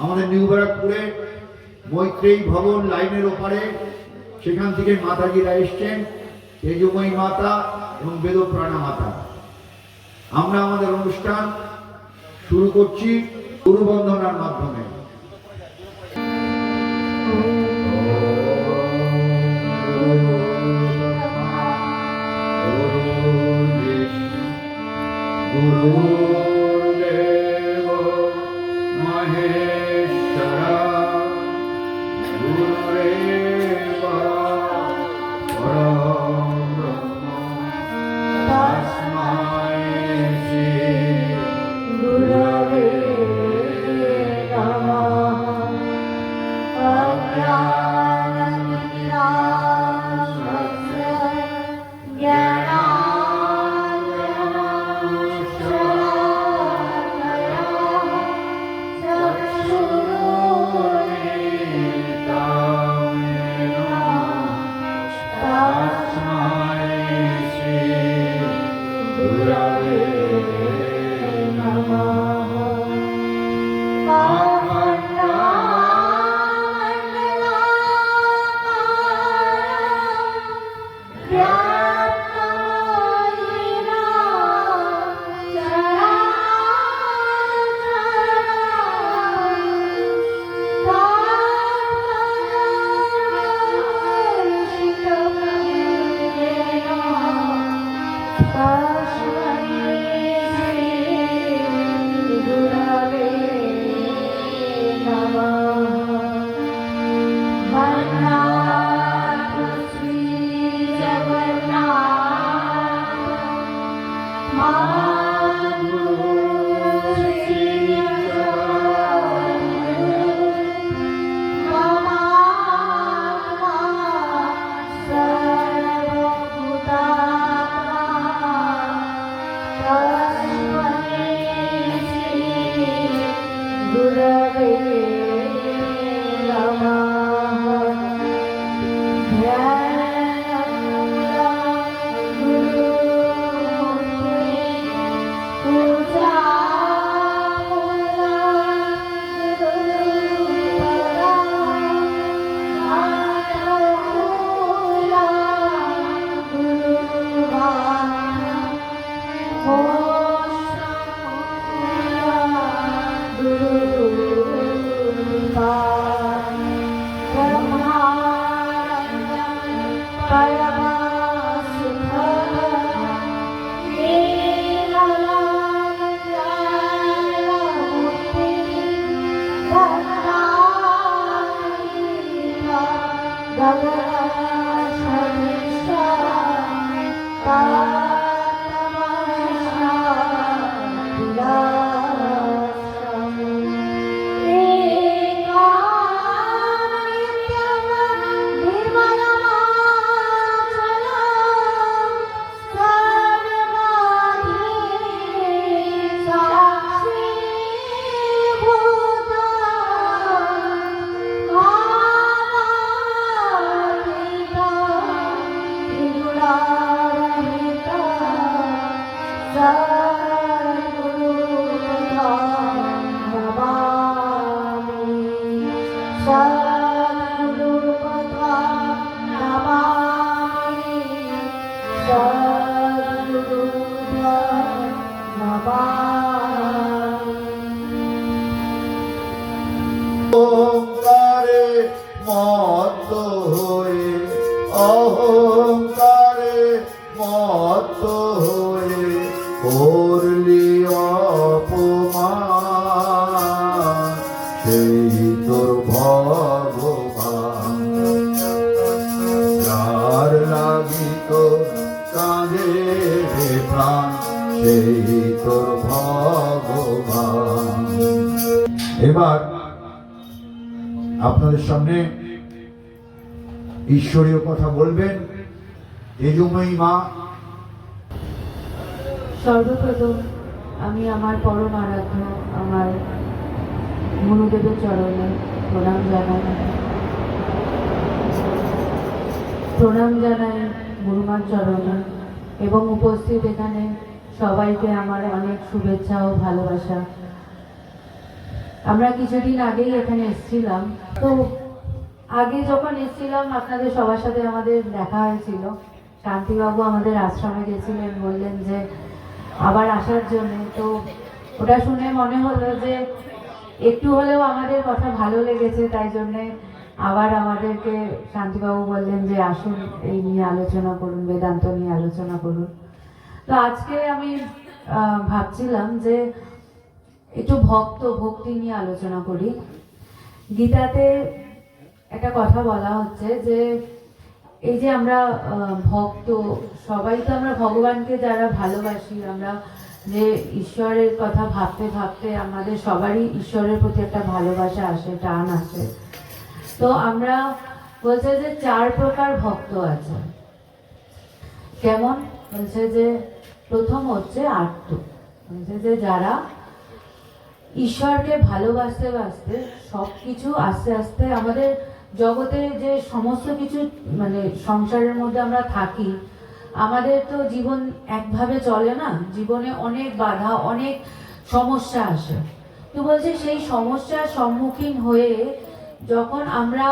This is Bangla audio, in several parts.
আমাদের নিউ ব্যারাকপুরে মৈত্রেয়ী ভবন লাইনের ওপারে, সেখান থেকে মাতাজিরা এসছেন, তেজময়ী মাতা এবং বেদপ্রাণা মাতা। আমরা আমাদের অনুষ্ঠান শুরু করছি গুরুবন্দনার মাধ্যমে। গুরুদেব মহেশ্বরা গুরুরেব পরম ব্রহ্ম তস্मै শ্রী গুরবে নমঃ। অজ্ঞানতিমিরান্ধস্য জ্ঞানাঞ্জনশলাকয়া চক্ষুरुन्मिलितं तस्मै श्री गुरवे नमः। অহংকারে মত্ত হয়ে, অহংকারে মত্ত হয়ে করলি অপমান, সেই তোর ভগবান। যার লাগিত কাঁদে প্রাণ, সেই তোর ভগবান। এবার আপনাদের সামনে ঈশ্বরীয় কথা বলবেন তেজময়ী মা। সর্বপ্রথম আমি আমার পরম আরাধ্য আমার গুরুদেবের চরণে প্রণাম জানাই গুরুমার চরণে, এবং উপস্থিত এখানে সবাইকে আমার অনেক শুভেচ্ছা ও ভালোবাসা। আমরা কিছুদিন আগেই এখানে এসেছিলাম। তো আগে যখন এসেছিলাম আপনাদের সবার সাথে আমাদের দেখা হয়েছিল। শান্তিবাবু আমাদের আশ্রমে গেছিলেন, বললেন যে আবার আসার জন্য। তো ওটা শুনে মনে হলো যে একটু হলেও আমাদের কথা ভালো লেগেছে, তাই জন্যে আবার আমাদেরকে শান্তিবাবু বললেন যে আসুন, এই নিয়ে আলোচনা করুন, বেদান্ত নিয়ে আলোচনা করুন। তো আজকে আমি ভাবছিলাম যে একটু ভক্তি নিয়ে আলোচনা করি। গীতাতে একটা কথা বলা হচ্ছে যে এই যে আমরা ভক্ত, সবাই তো আমরা ভগবানকে যারা ভালোবাসি, আমরা যে ঈশ্বরের কথা ভাবতে ভাবতে আমাদের সবারই ঈশ্বরের প্রতি একটা ভালোবাসা আসে, টান আসে। তো আমরা বলছে যে 4 প্রকার ভক্ত আছে। কেমন? বলছে যে প্রথম হচ্ছে আর্ত, বলছে যে যারা ঈশ্বরকে ভালোবাসতে বাসতে সব কিছু আস্তে আস্তে আমাদের জগতে যে সমস্ত কিছু মানে সংসারের মধ্যে আমরা থাকি, আমাদের তো জীবন একভাবে চলে না, জীবনে অনেক বাধা, অনেক সমস্যা আসে। তো বলছে সেই সমস্যার সম্মুখীন হয়ে যখন আমরা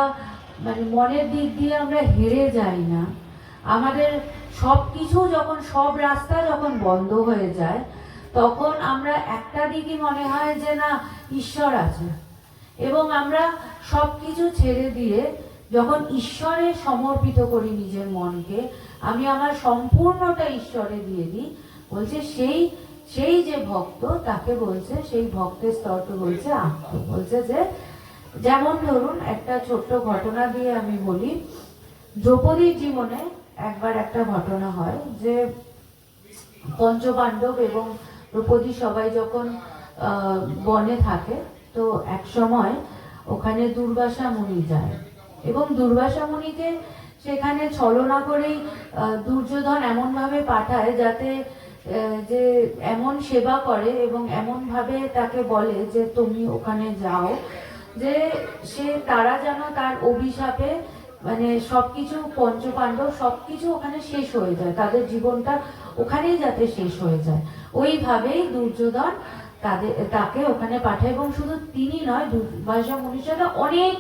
মানে মনের দিক দিয়ে আমরা হেরে যাই না, আমাদের সব কিছু যখন, সব রাস্তা যখন বন্ধ হয়ে যায়, তখন আমরা একটা দিকই মনে হয় যে না, ঈশ্বর আছে। এবং আমরা সব কিছু ছেড়ে দিয়ে যখন ঈশ্বরে সমর্পিত করি নিজের মনকে, আমি আমার সম্পূর্ণটা ঈশ্বরে দিয়ে দিই, বলছে সেই যে ভক্ত, তাকে বলছে, সেই ভক্তের স্তরকে বলছে আত্ম। বলছে যে যেমন ধরুন একটা ছোট্ট ঘটনা দিয়ে আমি বলি। দ্রৌপদীর জীবনে একবার একটা ঘটনা হয় যে পঞ্চপাণ্ডব এবং দ্রৌপদী সবাই যখন বনে থাকে, তো এক সময় ওখানে দুর্বাসা মুনি যায় এবং দুর্বাসা মুনিকে সেখানে ছলনা করেই দুর্যোধন এমনভাবে পাঠায় যাতে যে এমন সেবা করে এবং এমনভাবে তাকে বলে যে তুমি ওখানে যাও, যে তারা যেন তার অভিশাপে মানে সবকিছু, পঞ্চপাণ্ডব সবকিছু ওখানে শেষ হয়ে যায়, তাদের জীবনটা ওখানেই যাতে শেষ হয়ে যায়। ওইভাবেই দুর্যোধন তাকে ওখানে পাঠায় এবং শুধু তিনি নয়, দুর্বাসা মুনির সাথে অনেক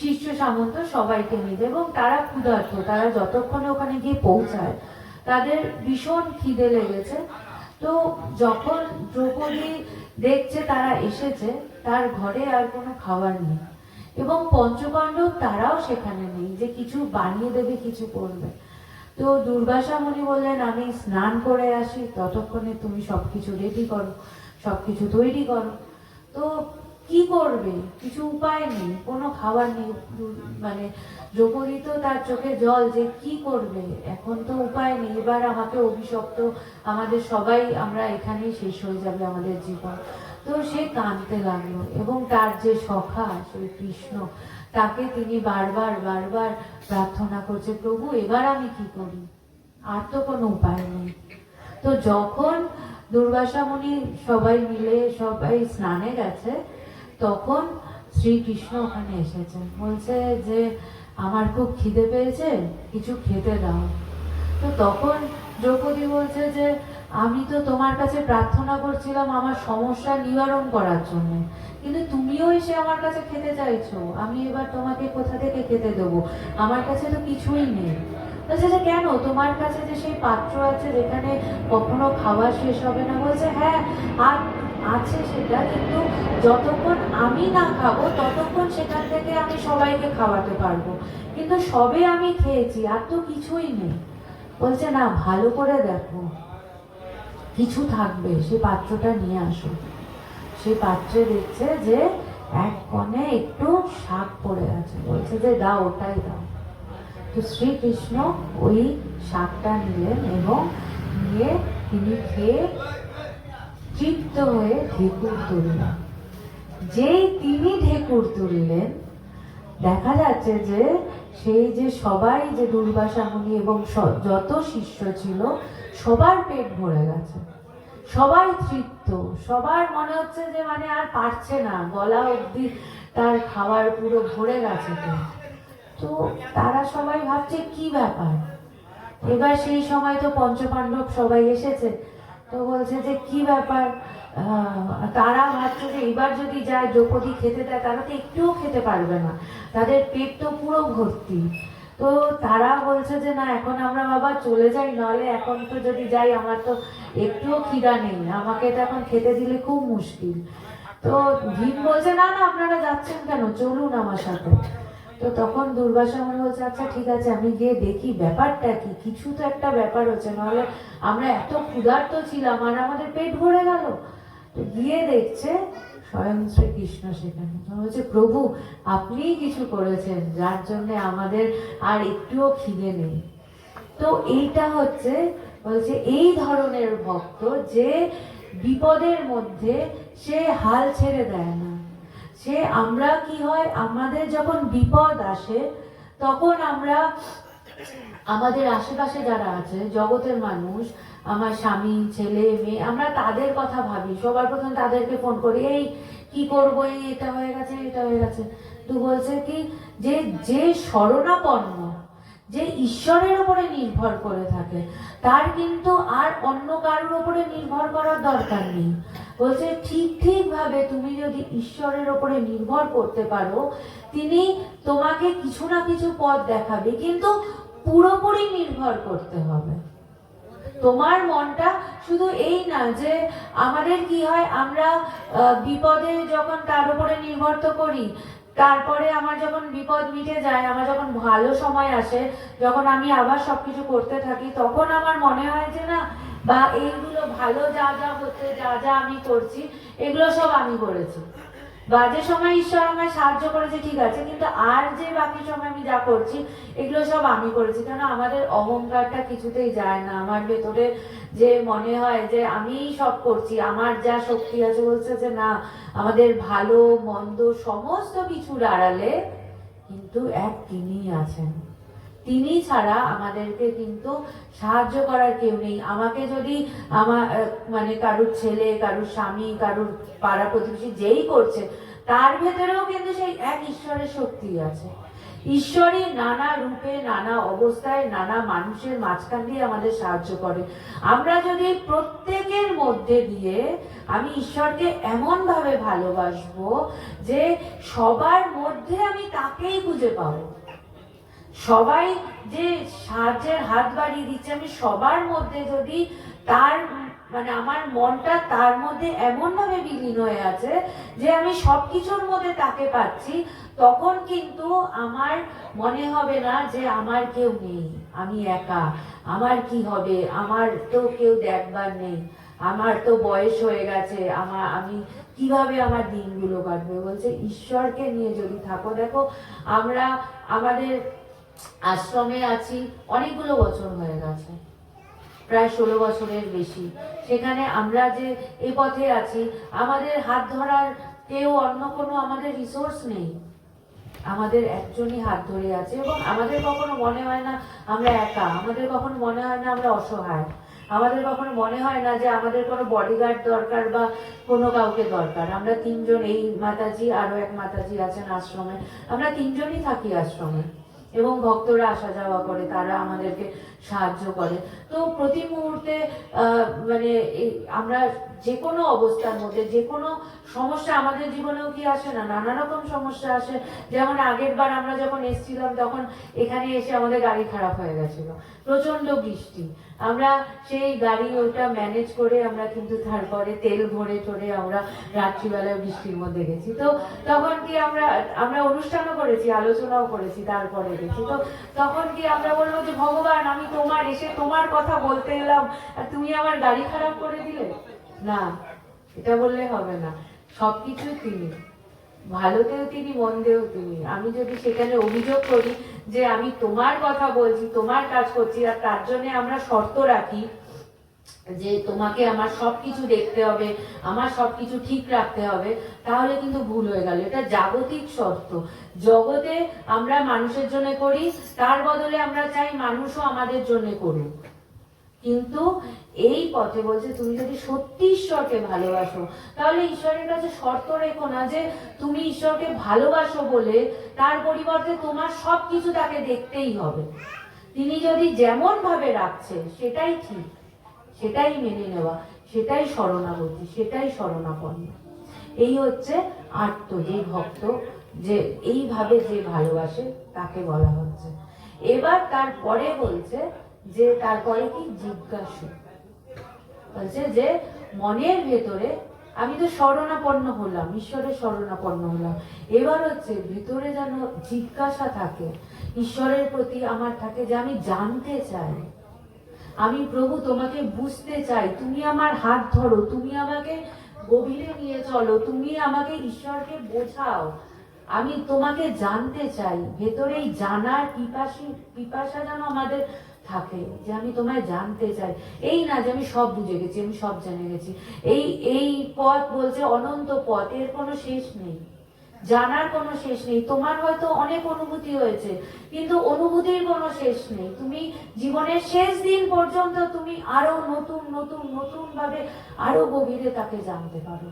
শিষ্য সামন্ত সবাইকে নিবে এবং তারা ক্ষুধার্ত, তারা যতক্ষণে ওখানে গিয়ে পৌঁছায় তাদের ভীষণ খিদে লেগেছে। তো যখন দ্রৌপদী দেখছে তারা এসেছে, তার ঘরে আর কোনো খাবার নেই এবং পঞ্চপাণ্ডব তারাও সেখানে নেই যে কিছু বানিয়ে দেবে, কিছু করবে। তো দুর্বাসা মুনি বললেন আমি স্নান করে আসি, ততক্ষণে তুমি সবকিছু রেডি করো, সবকিছু তৈরি করো। তো কি করবে, কিছু উপায় নেই, কোনো খাবার নেই। মানে দ্রৌপদী তো তার চোখে জল, যে কি করবে, এখন তো উপায় নেই, এবার আমাকে অভিশপ্ত, আমাদের সবাই আমরা এখানেই শেষ হয়ে যাবে আমাদের জীবন। তো সে কাঁদতে লাগলো এবং তার যে সখা সেই কৃষ্ণ, তাকে তিনি বারবার বারবার প্রার্থনা করছে, প্রভু এবার আমি কি করি, আর তো কোনো উপায় নেই। তো যখন দুর্বাসা মুনি সবাই মিলে সবাই স্নানে গেছে, তখন শ্রীকৃষ্ণ ওখানে এসেছেন, বলছে যে আমার খুব খিদে পেয়েছে, কিছু খেতে দাও। তো তখন দ্রৌপদী বলছে যে আমি তো তোমার কাছে প্রার্থনা করছিলাম আমার সমস্যা নিবারণ করার জন্য, কিন্তু তুমিও এসে আমার কাছে খেতে চাইছো, আমি এবার তোমাকে কোথা থেকে খেতে দেবো, আমার কাছে তো কিছুই নেই। বলছে যে কেন, তোমার কাছে যে সেই পাত্র আছে যেখানে কখনো খাওয়া শেষ হবে না? বলছে হ্যাঁ আর আছে সেটা, কিন্তু যতক্ষণ আমি না খাবো ততক্ষণ সেখান থেকে আমি সবাইকে খাওয়াতে পারবো, কিন্তু সবে আমি খেয়েছি, আর তো কিছুই নেই। বলছে না, ভালো করে দেখো, কিছু থাকবে, সেই পাত্রটা নিয়ে আসো। সেই পাত্রে দেখছে যে এক কোণে একটু শাক পড়ে আছে, বলছে যে দাও, ওটাই দাও। তো শ্রীকৃষ্ণ ওই শাকটা নিলেন এবং নিয়ে তিনি খেয়ে তৃপ্ত হয়ে ঢেকুর তুললেন। যেই তিনি ঢেকুর তুললেন, দেখা যাচ্ছে যে সেই যে সবাই, যে দুর্বাসা মুনি এবং যত শিষ্য ছিল, সবার পেট ভরে গেছে, সবাই তৃপ্ত, সবার মনে হচ্ছে যে মানে আর পারছে না, গলা অবধি তার খাবার পুরো ভরে গেছে। তো তারা সবাই ভাবছে কি ব্যাপার। এবার সেই সময় তো পঞ্চপাণ্ডব সবাই এসেছে, তো বলছে যে কি ব্যাপার, তারা ভাবছে যে এবার যদি যায় দ্রৌপদী খেতে দেয়, তারা তো একটুও খেতে পারবে না, তাদের পেট তো পুরো ভর্তি। তো তারা বলছে যে না, এখন আমরা বাবা চলে যাই, নাহলে এখন তো যদি যাই আমার তো একটুও খিদা নেই, আমাকে তো এখন খেতে দিলে খুব মুশকিল। তো ভীম বলছে না না, আপনারা যাচ্ছেন কেন, চলুন আমার সাথে। তো তখন দুর্বাসা মুনি বলছে আচ্ছা ঠিক আছে, আমি গিয়ে দেখি ব্যাপারটা কি, কিছু তো একটা ব্যাপার হচ্ছে, নাহলে আমরা এত ক্ষুধার্ত ছিলাম আর আমাদের পেট ভরে গেল। তো গিয়ে দেখছে স্বয়ং শ্রীকৃষ্ণ সেখানে। তো বলছে প্রভু, আপনিই কিছু করেছেন যার জন্য আমাদের আর একটুও খিদে নেই। তো এইটা হচ্ছে, বলছে এই ধরনের ভক্ত যে বিপদের মধ্যে সে হাল ছেড়ে দেয় না। সে আমরা কি হয়, আমাদের যখন বিপদ আসে তখন আমরা আমাদের আশেপাশে যারা আছে জগতের মানুষ, আমার স্বামী ছেলে মেয়ে, আমরা তাদের কথা ভাবি, সবার প্রথম তাদেরকে ফোন করি, এই কি করবো, এই এটা হয়ে গেছে এটা হয়ে গেছে। তো বলছে কি যে যে শরণাপন্ন, যে ঈশ্বরের উপরে নির্ভর করে থাকে, তার কিন্তু আর অন্য কারোর উপরে নির্ভর করার দরকার নেই। বলছে ঠিক ঠিক ভাবে তুমি যদি ঈশ্বরের উপরে নির্ভর করতে পারো, তিনি তোমাকে কিছু না কিছু পথ দেখাবে, কিন্তু পুরোপুরি নির্ভর করতে হবে। তোমার মনটা শুধু এই না যে আমাদের কি হয়, আমরা বিপদে যখন তার উপরে নির্ভর তো করি, তারপরে আমার যখন বিপদ মিটে যায়, আমার যখন ভালো সময় আসে, যখন আমি আবার সবকিছু করতে থাকি, তখন আমার মনে হয় যে না, বা এইগুলো ভালো যা যা হচ্ছে, যা যা আমি করছি, এগুলো সব আমি করেছি। বাজে সময় ঈশ্বর আমায় সাহায্য করেছে ঠিক আছে, কিন্তু আর যে বাকি সময় আমি যা করছি এগুলো সব আমি করেছি। কেন আমাদের অহংকারটা কিছুতেই যায় না, আমার ভেতরে যে মনে হয় যে আমি সব করছি, আমার যা শক্তি আছে, বলছে যে না, আমাদের ভালো মন্দ সমস্ত কিছুর আড়ালে কিন্তু এক তিনিই আছেন। তিনি ছাড়া আমাদেরকে কিন্তু সাহায্য করার কেউ নেই। আমাকে যদি আমার মানে কারুর ছেলে, কারুর স্বামী, কারুর পাড়া প্রতিবেশী যেই করছে, তার ভেতরেও কিন্তু সেই এক ঈশ্বরের শক্তি আছে। ঈশ্বরই নানা রূপে, নানা অবস্থায়, নানা মানুষের মাঝখান দিয়ে আমাদের সাহায্য করে। আমরা যদি প্রত্যেকের মধ্যে দিয়ে আমি ঈশ্বরকে এমন ভাবে ভালোবাসবো যে সবার মধ্যে আমি তাকেই খুঁজে পাবো, সবাই যে সাহায্যের হাত বাড়িয়ে দিচ্ছে, আমি সবার মধ্যে যদি তার মানে আমার মনটা তার মধ্যে এমন ভাবে বিলীন হয়ে আছে যে আমি সবকিছুর মধ্যে তাকে পাচ্ছি, তখন কিন্তু আমার মনে হবে না যে আমার কেউ নেই, আমি একা, আমার কি হবে, আমার তো কেউ দেখবার নেই, আমার তো বয়স হয়ে গেছে, আমি কিভাবে আমার দিনগুলো কাটবে। বলছে ঈশ্বরকে নিয়ে যদি থাকো, দেখো আমরা আমাদের আশ্রমে আছি অনেকগুলো বছর হয়ে গেছে, প্রায় 16 বছরের বেশি। সেখানে আমরা যে এ পথে আছি, আমাদের হাত ধরার কেউ অন্য কোনো আমাদের রিসোর্স নেই, আমাদের একজনই হাত ধরে আছে। এবং আমাদের কখনো মনে হয় না আমরা একা, আমাদের কখনো মনে হয় না আমরা অসহায়, আমাদের কখনো মনে হয় না যে আমাদের কোনো বডিগার্ড দরকার বা কোনো কাউকে দরকার। আমরা তিনজন, এই মাতাজি, আরো এক মাতাজি আছেন আশ্রমে, আমরা তিনজনই থাকি আশ্রমে, এবং ভক্তরা আসা যাওয়া করে, তারা আমাদেরকে সাহায্য করে। তো প্রতি মুহূর্তে মানে আমরা যে কোনো অবস্থার মধ্যে, যে কোনো সমস্যা আমাদের জীবনেও কি আসে না, নানা রকম সমস্যা আসে। যেমন আগের বার আমরা যখন এসেছিলাম, তখন এখানে এসে আমাদের গাড়ি খারাপ হয়ে গেছিল, প্রচন্ড বৃষ্টি, আমরা সেই গাড়ি ওটা ম্যানেজ করে আমরা কিন্তু তারপরে তেল ভরে ঠরে আমরা রাত্রিবেলায় বৃষ্টির মধ্যে গেছি। তো তখন কি আমরা অনুষ্ঠানও করেছি, আলোচনাও করেছি, তারপরে গেছি। তো তখন কি আমরা বলবো যে ভগবান, আমি তোমার এসে তোমার কথা বলতে এলাম আর তুমি আমার গাড়ি খারাপ করে দিলে? না, এটা বললে হবে না। সবকিছু তিনি, ভালোতেও তিনি, মন্দেও তিনি। আমি যদি সেখানে অভিযোগ করি যে আমি তোমার কথা বলছি, তোমার কাজ করছি, আর তার জন্য আমরা শর্ত রাখি যে তোমাকে আমার সবকিছু দেখতে হবে, আমার সবকিছু ঠিক রাখতে হবে, তাহলে কিন্তু ভুল হয়ে গেল। এটা জাগতিক শর্ত, জগতে আমরা মানুষের জন্য করি, তার বদলে আমরা চাই মানুষও আমাদের জন্য করুক। কিন্তু এই পথে বলছে তুমি যদি সত্যি ঈশ্বরকে ভালোবাসো, তাহলে ঈশ্বরের কাছে শর্ত রেখো না যে তুমি ঈশ্বরকে ভালোবাসো বলে তার পরিবর্তে তোমার সবকিছু তাকে দেখতেই হবে। তিনি যদি যেমন ভাবে রাখছে সেটাই ঠিক, সেটাই মেনে নেওয়া, সেটাই শরণাগতি, সেটাই শরণাপন্ন। এই হচ্ছে আর্ত, যে ভক্ত, যে এইভাবে যে ভালোবাসে তাকে বলা হচ্ছে। এবার তারপরে বলছে যে তারপরে কি জিজ্ঞাসু, বলছে যে মনের ভেতরে আমি তো শরণাপন্ন হলাম, ঈশ্বরের শরণাপন্ন হলাম, এবার হচ্ছে ভেতরে যেন জিজ্ঞাসা থাকে ঈশ্বরের প্রতি আমার থাকে, যে আমি জানতে চাই, আমি প্রভু তোমাকে বুঝতে চাই, তুমি আমার হাত ধরো, তুমি আমাকে গভীরে নিয়ে চলো, তুমি আমাকে ঈশ্বরকে বোঝাও, আমি তোমাকে জানতে চাই। ভেতরে এই জানার পিপাসা যেন আমাদের থাকে, যে আমি তোমায় জানতে চাই। এই না যে আমি সব বুঝে গেছি, আমি সব জেনে গেছি। এই পথ বলছে অনন্ত পথ, এর কোনো শেষ নেই, জানার কোনো শেষ নেই। তোমার হয়তো অনেক অনুভূতি হয়েছে, কিন্তু অনুভূতির কোনো শেষ নেই। তুমি জীবনের শেষ দিন পর্যন্ত তুমি আরো নতুন নতুন নতুন ভাবে আরো গভীরে তাকে জানতে পারো।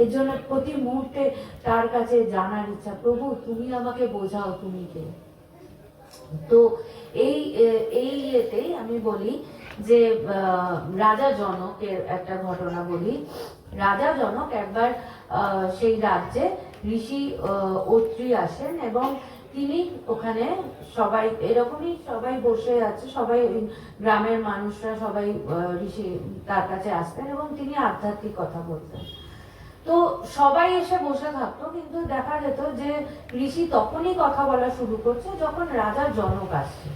এর জন্য প্রতি মুহূর্তে তার কাছে জানার ইচ্ছা, প্রভু তুমি আমাকে বোঝাও, তুমি কে। তো এই ইয়েতেই আমি বলি যে রাজা জনকের একটা ঘটনা বলি। রাজা জনক একবার সেই রাজ্যে ঋষি অত্রি আসেন, এবং তিনি ওখানে সবাই এরকমই সবাই বসে আছে, সবাই গ্রামের মানুষরা সবাই ঋষি তার কাছে আসতেন এবং তিনি আধ্যাত্মিক কথা বলতেন। তো সবাই এসে বসে থাকতো, কিন্তু দেখা যেত যে ঋষি তখনই কথা বলা শুরু করছে যখন রাজা জনক আসছে।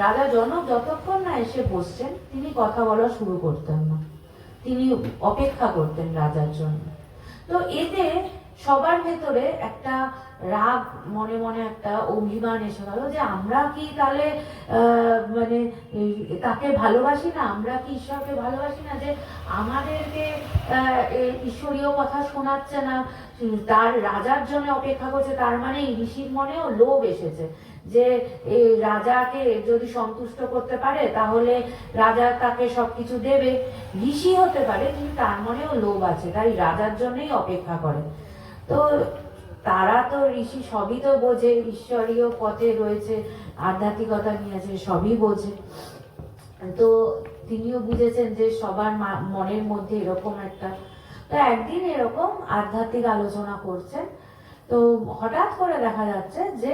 রাজা জনক যতক্ষণ না এসে বসছেন তিনি কথা বলা শুরু করতেন না, তিনি অপেক্ষা করতেন রাজার জন্য। তো এতে সবার ভেতরে একটা রাগ, মনে মনে একটা অভিমান এসে গেল, যে আমরা কি তাহলে মানে তাকে ভালোবাসি না, আমরা কি ঈশ্বরকে ভালোবাসি না, যে আমাদেরকে ঈশ্বরীয় কথা শোনাচ্ছে না, তার রাজার জন্য অপেক্ষা করছে। তার মানে ঋষির মনেও লোভ এসেছে, যে এই রাজাকে যদি সন্তুষ্ট করতে পারে তাহলে রাজা তাকে সবকিছু দেবে। ঋষি হতে পারে, কিন্তু তার মনেও লোভ আছে, তাই রাজার জন্যই অপেক্ষা করে। তো তারা তো ঋষি সবই তো বোঝে, ঈশ্বরীয় পথে রয়েছে, আধ্যাত্মিকতা নিয়েছে, সবই বোঝে। তো তিনিও বুঝেছেন যে সবার মনের মধ্যে এরকম একটা। তো একদিন এরকম আধ্যাত্মিক আলোচনা করছেন, তো হঠাৎ করে দেখা যাচ্ছে যে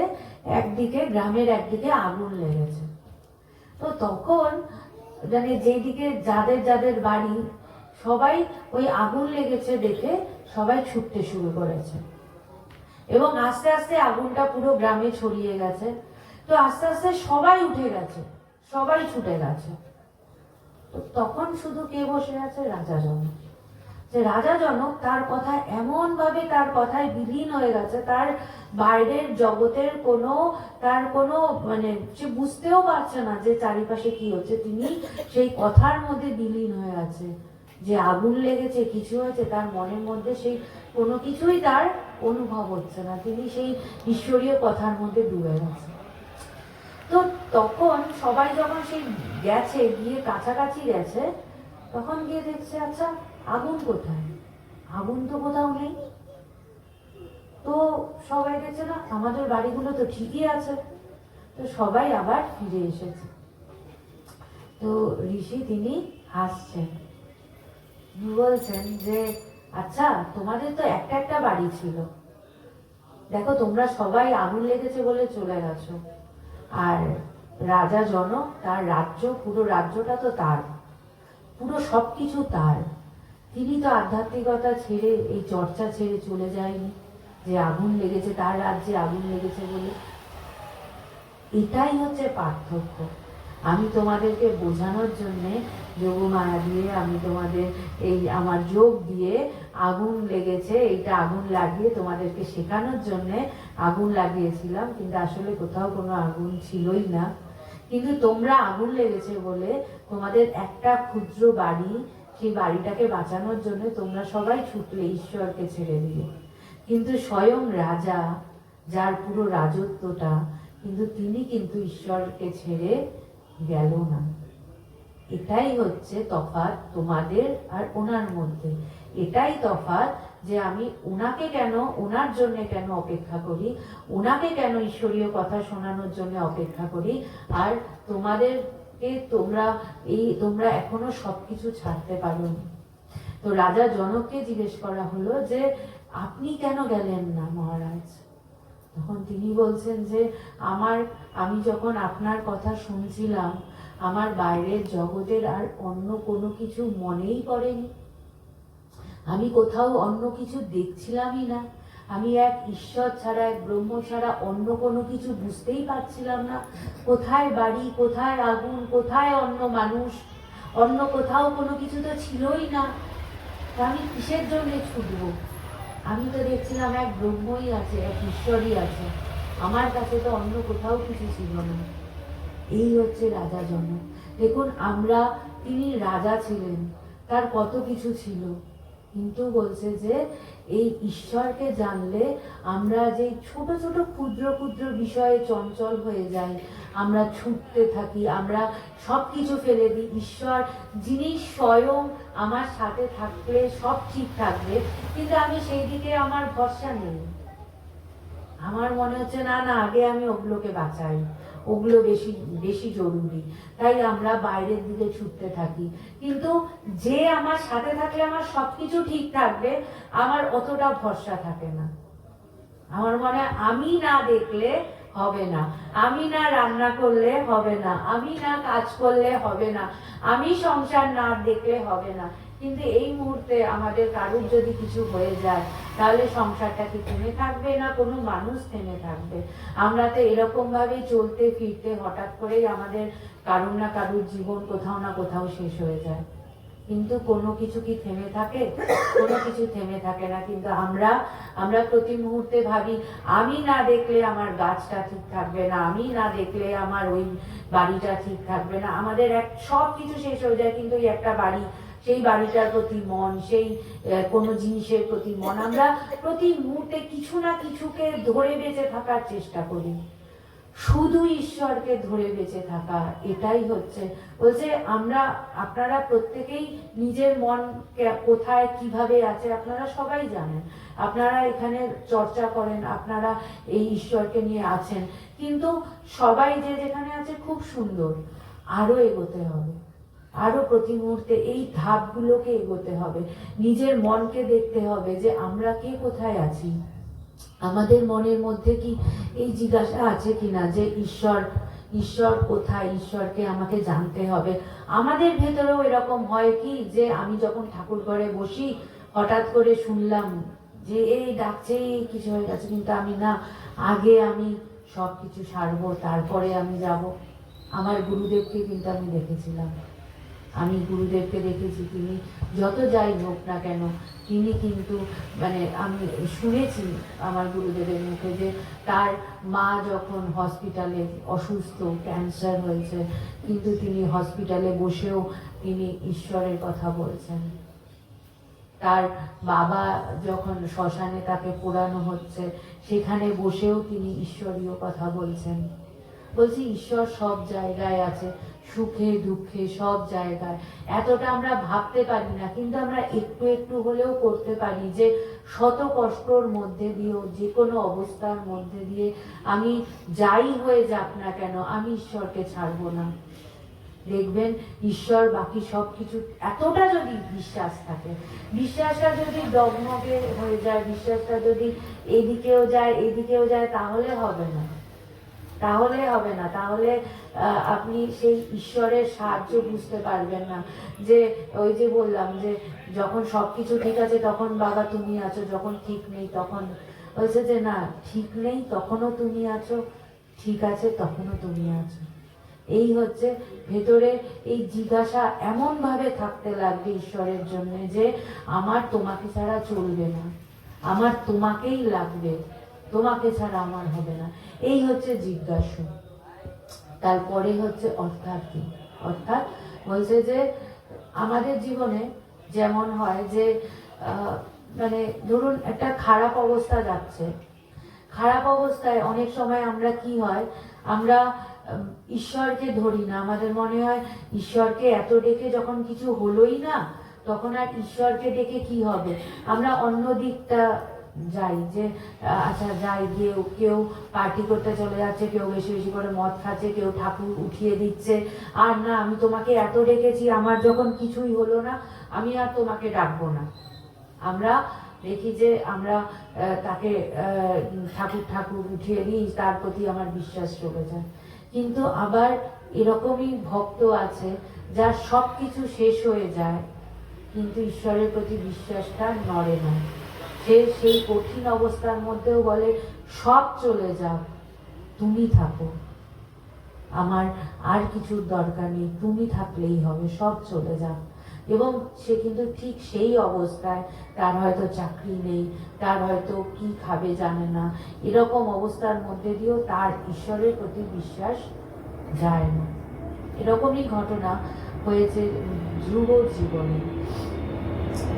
একদিকে গ্রামের একদিকে আগুন লেগেছে। তো তখন মানে যেদিকে যাদের যাদের বাড়ি, সবাই ওই আগুন লেগেছে দেখে সবাই ছুটতে শুরু করেছে, এবং আস্তে আস্তে আগুনটা পুরো গ্রামে ছড়িয়ে গেছে। তো আস্তে আস্তে সবাই উঠে গেছে, সবাই ছুটে গেছে। তো তখন শুধু কে বসে আছে? রাজা জনক। যে রাজা জনক তার কথা এমন ভাবে তার কথায় বিলীন হয়ে গেছে, তার বাইরের জগতের তার কোনো মানে সে বুঝতেও পারছে না যে চারিপাশে কি হচ্ছে। তিনি সেই কথার মধ্যে বিলীন হয়ে আছে, যে আগুন লেগেছে, কিছু হয়েছে, তার মনের মধ্যে সেই কোনো কিছুই তার অনুভব হচ্ছে না, তিনি সেই ঈশ্বরীয় কথার মধ্যে ডুবে গেছে। তো তখন সবাই যখন সেই গেছে, গিয়ে কাছাকাছি গেছে, তখন গিয়ে দেখছে আচ্ছা আগুন কোথায়, আগুন তো কোথাও নেই। তো সবাই দেখছে না, আমাদের বাড়িগুলো তো ঠিকই আছে। তো সবাই আবার ফিরে এসেছে। তো ঋষি তিনি হাসছেন, বলছেন যে আচ্ছা তোমাদের তো একটা একটা বাড়ি ছিল, দেখো তোমরা সবাই আগুন লেগেছে বলে চলে গেছো, আর রাজা জনক তার রাজ্য, পুরো রাজ্যটা তো তার, পুরো সবকিছু তার, তিনি তো আধ্যাত্মিকতা ছেড়ে এই চর্চা ছেড়ে চলে যায়নি যে আগুন লেগেছে তার রাজ্যে, আগুন লেগেছে বলে। এটাই হচ্ছে পার্থক্য। আমি তোমাদেরকে বোঝানোর জন্যে যোগমায়া দিয়ে, আমি তোমাদের এই আমার যোগ দিয়ে আগুন লেগেছে, এইটা আগুন লাগিয়ে তোমাদেরকে শেখানোর জন্যে আগুন লাগিয়েছিলাম, কিন্তু আসলে কোথাও কোনো আগুন ছিলই না। কিন্তু তোমরা আগুন লেগেছে বলে তোমাদের একটা ক্ষুদ্র বাড়ি, সেই বাড়িটাকে বাঁচানোর জন্য তোমরা সবাই ছুটলে ঈশ্বরকে ছেড়ে দিয়ে, কিন্তু স্বয়ং রাজা, যার পুরো রাজত্বটা, কিন্তু তিনি কিন্তু ঈশ্বরকে ছেড়ে গেল না। এটাই হচ্ছে তফাৎ তোমাদের আর ওনার মধ্যে। এটাই তফাৎ, যে আমি ওনাকে কেন, ওনার জন্য কেন অপেক্ষা করি, ওনাকে কেন ঈশ্বরীয় কথা শোনানোর জন্য অপেক্ষা করি, আর তোমাদেরকে তোমরা এখনো সবকিছু ছাড়তে পারোনি। তো রাজা জনককে জিজ্ঞেস করা হলো যে আপনি কেন গেলেন না মহারাজ? তখন তিনি বলছেন যে আমি যখন আপনার কথা শুনছিলাম, আমার বাইরের জগতের আর অন্য কোনো কিছু মনেই পড়েনি, আমি কোথাও অন্য কিছু দেখছিলামই না, আমি এক ঈশ্বর ছাড়া, এক ব্রহ্ম ছাড়া অন্য কোনো কিছু বুঝতেই পারছিলাম না। কোথায় বাড়ি, কোথায় আগুন, কোথায় অন্য মানুষ, অন্য কোথাও কোনো কিছু তো ছিলই না। তা আমি কিসের জন্য ছুটবো? আমি তো দেখছিলাম এক ব্রহ্মই আছে, এক ঈশ্বরই আছে, আমার কাছে তো অন্য কোথাও কিছু ছিল না। এই হচ্ছে রাজা জনক। দেখুন, তিনি রাজা ছিলেন, তার কত কিছু ছিল, কিন্তু বলছে যে এই ঈশ্বরকে জানলে আমরা যে ছোট ছোট ক্ষুদ্র ক্ষুদ্র বিষয়ে চঞ্চল হয়ে যাই, আমরা ছুটতে থাকি, আমরা সব কিছু ফেলে দিই। ঈশ্বর যিনি স্বয়ং আমার সাথে থাকলে সব ঠিক থাকবে, কিন্তু আমি সেই দিকে আমার ভরসা নেই। আমার মনে হচ্ছে না না, আগে আমি ওগুলোকে বাঁচাই, ওগুলো বেশি বেশি জরুরি, তাই আমরা বাইরের দিকে ছুটতে থাকি। কিন্তু যে আমার সাথে থাকলে আমার সবকিছু ঠিক থাকবে, আমার অতটা ভরসা থাকে না। আমার মনে হয় আমি না দেখলে হবে না, আমি না রান্না করলে হবে না, আমি না কাজ করলে হবে না, আমি সংসার না দেখলে হবে না। কিন্তু এই মুহূর্তে আমাদের কারুর যদি কিছু হয়ে যায়, তাহলে সংসারটা কি থেমে থাকবে? না কোনো মানুষ থেমে থাকবে? আমরা তো এরকম ভাবেই চলতে ফিরতে হঠাৎ করেই আমাদের কারুর না কারুর জীবন কোথাও না কোথাও শেষ হয়ে যায়। কিন্তু কোনো কিছু কি থেমে থাকে? কোনো কিছু থেমে থাকে না। কিন্তু আমরা প্রতি মুহূর্তে ভাবি আমি না দেখলে আমার গাছটা ঠিক থাকবে না, আমি না দেখলে আমার ওই বাড়িটা ঠিক থাকবে না। আমাদের সব কিছু শেষ হয়ে যায়, কিন্তু ওই একটা বাড়ি, সেই বাড়িটার প্রতি মন, সেই কোনো জিনিসের প্রতি মন, আমরা প্রতি মুহূর্তে কিছু না কিছুকে ধরে বেঁচে থাকার চেষ্টা করি। শুধু ঈশ্বরকে ধরে বেঁচে থাকা, এটাই হচ্ছে। বলছে আপনারা প্রত্যেকেই নিজের মন কোথায় কিভাবে আছে আপনারা সবাই জানেন, আপনারা এখানে চর্চা করেন, আপনারা এই ঈশ্বরকে নিয়ে আছেন, কিন্তু সবাই যে যেখানে আছে খুব সুন্দর, আরো এগোতে হবে, আরো প্রতি মুহূর্তে এই ধাপগুলোকে এগোতে হবে। নিজের মনকে দেখতে হবে যে আমরা কে কোথায় আছি। আমাদের মনের মধ্যে কি এই জিজ্ঞাসা আছে কিনা যে ঈশ্বর কোথায়, ঈশ্বরকে আমাকে জানতে হবে। আমাদের ভেতরেও এরকম হয় কি যে আমি যখন ঠাকুর ঘরে বসি, হঠাৎ করে শুনলাম যে এই ডাকছে, কিছু হয়ে গেছে, কিন্তু আমি না, আগে আমি সব কিছু সারবো, তারপরে আমি যাব। আমার গুরুদেবকে কিন্তু আমি দেখেছিলাম, আমি গুরুদেবকে দেখেছি, তিনি যত যাই হোক না কেন, তিনি কিন্তু আমি শুনেছি আমার গুরুদেবের মুখে যে তার মা যখন হসপিটালে অসুস্থ, ক্যান্সার হয়েছে, কিন্তু তিনি হসপিটালে বসেও তিনি ঈশ্বরের কথা বলছেন। তার বাবা যখন শ্মশানে তাকে পোড়ানো হচ্ছে, সেখানে বসেও তিনি ঈশ্বরীয় কথা বলছেন। বলছি, ঈশ্বর সব জায়গায় আছে, সুখে দুঃখে সব জায়গায়। এতটা আমরা ভাবতে পারি না, কিন্তু আমরা একটু একটু হলেও করতে পারি যে শত কষ্টর মধ্যে দিয়েও, যে কোনো অবস্থার মধ্যে দিয়ে আমি যাই হয়ে যাক না কেন, আমি ঈশ্বরকে ছাড়বো না। দেখবেন ঈশ্বর বাকি সব কিছু, এতটা যদি বিশ্বাস থাকে, বিশ্বাসটা যদি ডগমগে হয়ে যায়, বিশ্বাসটা যদি এদিকেও যায়, তাহলে হবে না, তাহলে আপনি সেই ঈশ্বরের সাহায্য বুঝতে পারবেন না। যে ওই যে বললাম যে যখন সবকিছু ঠিক আছে তখন বাবা তুমি আছো, যখন ঠিক নেই তখন বলছে যে না, ঠিক নেই তখনও তুমি আছো, ঠিক আছে তখনও তুমি আছো। এই হচ্ছে ভেতরে এই জিজ্ঞাসা এমন ভাবে থাকতে লাগবে ঈশ্বরের জন্য যে আমার তোমাকে ছাড়া চলবে না, আমার তোমাকেই লাগবে, তোমাকে ছাড়া আমার হবে না। এই হচ্ছে জিজ্ঞাসা। তারপরে হচ্ছে অর্থাৎ কি? অর্থাৎ বলছে যে আমাদের জীবনে যেমন হয় যে ধরুন একটা খারাপ অবস্থা যাচ্ছে, খারাপ অবস্থায় অনেক সময় আমরা কি হয়, আমরা ঈশ্বরকে ধরি না। আমাদের মনে হয় ঈশ্বরকে এত ডেকে যখন কিছু হলোই না, তখন আর ঈশ্বরকে ডেকে কি হবে, আমরা অন্য দিকটা যাই, যে আচ্ছা যাই, গিয়ে কেউ পার্টি করতে চলে যাচ্ছে, কেউ বেশি বেশি করে মদ খাচ্ছে, কেউ ঠাকুর উঠিয়ে দিচ্ছে, আর না আমি তোমাকে এত ডেকেছি, আমার যখন কিছুই হলো না আমি আর তোমাকে ডাকবো না। আমরা দেখি যে আমরা তাকে ঠাকুর ঠাকুর উঠিয়ে দিই, তার প্রতি আমার বিশ্বাস চলে যায়। কিন্তু আবার এরকমই ভক্ত আছে যার সব কিছু শেষ হয়ে যায় কিন্তু ঈশ্বরের প্রতি বিশ্বাসটা নড়ে না। সে সেই কঠিন অবস্থার মধ্যেও বলে সব চলে যাক, তুমি থাকো, আমার আর কিছুর দরকার নেই, তুমি থাকলেই হবে, সব চলে যাক। এবং সে কিন্তু ঠিক সেই অবস্থায়, তার হয়তো চাকরি নেই, তার হয়তো কি খাবে জানে না, এরকম অবস্থার মধ্যে দিয়েও তার ঈশ্বরের প্রতি বিশ্বাস যায় না। এরকমই ঘটনা হয়েছে ধ্রুবর জীবনে।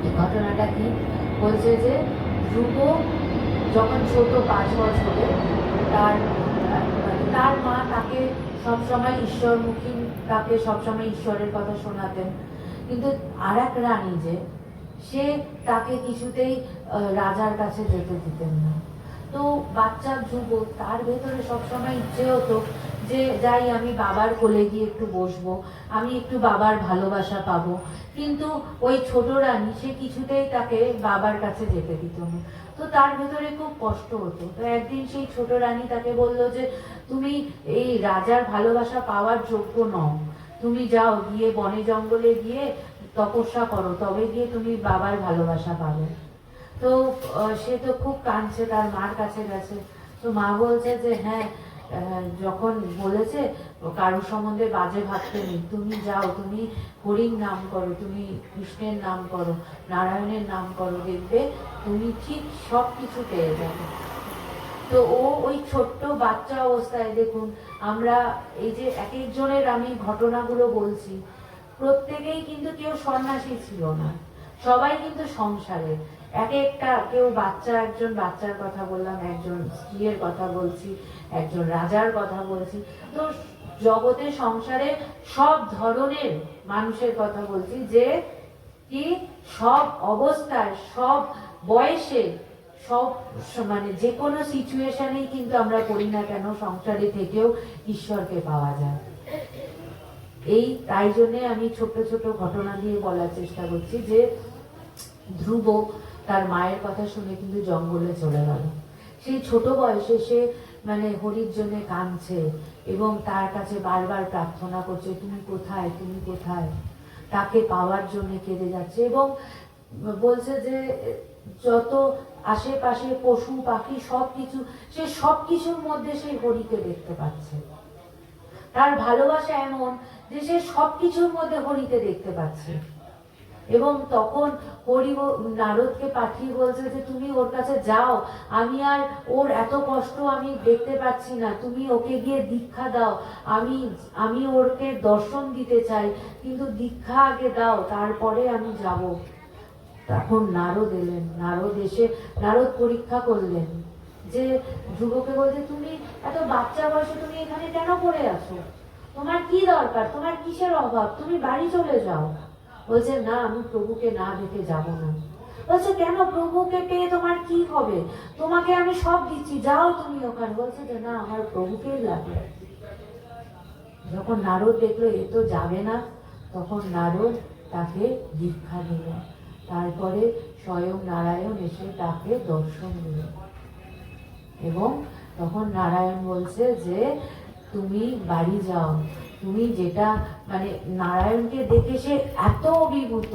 এই ঘটনাটা কি বলছে যে ধ্রুব যখন ছোট 5 বছরে, তার মা তাকে সবসময় ঈশ্বরমুখী, তাকে সবসময় ঈশ্বরের কথা শোনাতেন। কিন্তু আর এক রানী যে, সে তাকে কিছুতেই রাজার কাছে যেতে দিতেন না। তো বাচ্চা ধ্রুব, তার ভেতরে সবসময় ইচ্ছে হতো যে যাই, আমি বাবার কোলে গিয়ে একটু বসবো, আমি একটু বাবার ভালোবাসা পাবো। কিন্তু ওই ছোট রানী, সে কিছুতেই তাকে বাবার কাছে যেতে দিত না। তো তার ভেতরে খুব কষ্ট হতো। তো একদিন সেই ছোট রানী তাকে বলল যে তুমি এই রাজার ভালোবাসা পাওয়ার যোগ্য নও, তুমি যাও, গিয়ে বনে জঙ্গলে গিয়ে তপস্যা করো, তবে গিয়ে তুমি বাবার ভালোবাসা পাবে। তো সে তো খুব কাঁদছে, তার মার কাছে গেছে। তো মা বলছে যে হ্যাঁ, যখন বলেছে কারোর সম্বন্ধে বাজে ভাবতে নেই, তুমি যাও, তুমি হরির নাম করো, তুমি কৃষ্ণের নাম করো, নারায়ণের নাম করো, দেখবে তুমি ঠিক সব কিছু পেয়ে যাবে। তো ও ওই ছোট্ট বাচ্চা অবস্থায়, দেখুন আমরা এই যে এক একজনের আমি ঘটনাগুলো বলছি, প্রত্যেকেই কিন্তু কেউ সন্ন্যাসী ছিল না, সবাই কিন্তু সংসারে এক একটা, কেউ বাচ্চা, একজন বাচ্চার কথা বললাম, একজন স্ত্রীর কথা বলছি, একজন রাজার কথা বলছি। তো জগতে সংসারে সব ধরনের মানুষের কথা বলছি, যে কি সব অবস্থায়, সব বয়সে, সব মানে যে কোনো সিচুয়েশনেই কিন্তু আমরা করি না কেন, সংসারে থেকেও ঈশ্বরকে পাওয়া যায়। এই তাই জন্যে আমি ছোট ছোট ঘটনা দিয়ে বলার চেষ্টা করছি যে ধ্রুব তার মায়ের কথা শুনে কিন্তু জঙ্গলে চলে গেল। সেই ছোট বয়সে সে মানে হরির জন্য কাঁদছে এবং তার কাছে বারবার প্রার্থনা করছে, তুমি কোথায়, তুমি কোথায়, তাকে পাওয়ার জন্য কেঁদে যাচ্ছে। এবং বলছে যে যত আশেপাশে পশু পাখি সবকিছু, সে সবকিছুর মধ্যে সেই হরিকে দেখতে পাচ্ছে। তার ভালোবাসা এমন যে সে সবকিছুর মধ্যে হরিকে দেখতে পাচ্ছে। এবং তখন হরি নারদকে পাঠিয়ে বলছে যে তুমি ওর কাছে যাও, আমি আর ওর এত কষ্ট আমি দেখতে পাচ্ছি না, তুমি ওকে গিয়ে দীক্ষা দাও, আমি ওরকে দর্শন দিতে চাই, কিন্তু দীক্ষা আগে দাও, তারপরে আমি যাব। তখন নারদ এলেন। নারদ এসে নারদ পরীক্ষা করলেন যে ধ্রুবকে বলছে তুমি এত বাচ্চা বয়সে তুমি এখানে কেন পড়ে আছো, তোমার কি দরকার, তোমার কিসের অভাব, তুমি বাড়ি চলে যাও। বলছে না, আমি প্রভুকে না দেখে যাব না। বলছে কেন, প্রভুকে পেয়ে তোমার কি হবে, তোমাকে আমি সব দিচ্ছি, যাও তুমি ওখানে। বলছে যে না, আমার প্রভুকেই লাগে। যখন নারদ দেখলো এ তো যাবে না, তখন নারদ তাকে দীক্ষা দিল। তারপরে স্বয়ং নারায়ণ এসে তাকে দর্শন দিল এবং তখন নারায়ণ বলছে যে তুমি বাড়ি যাও, তুমি যেটা মানে নারায়ণকে দেখে সে এত অভিভূত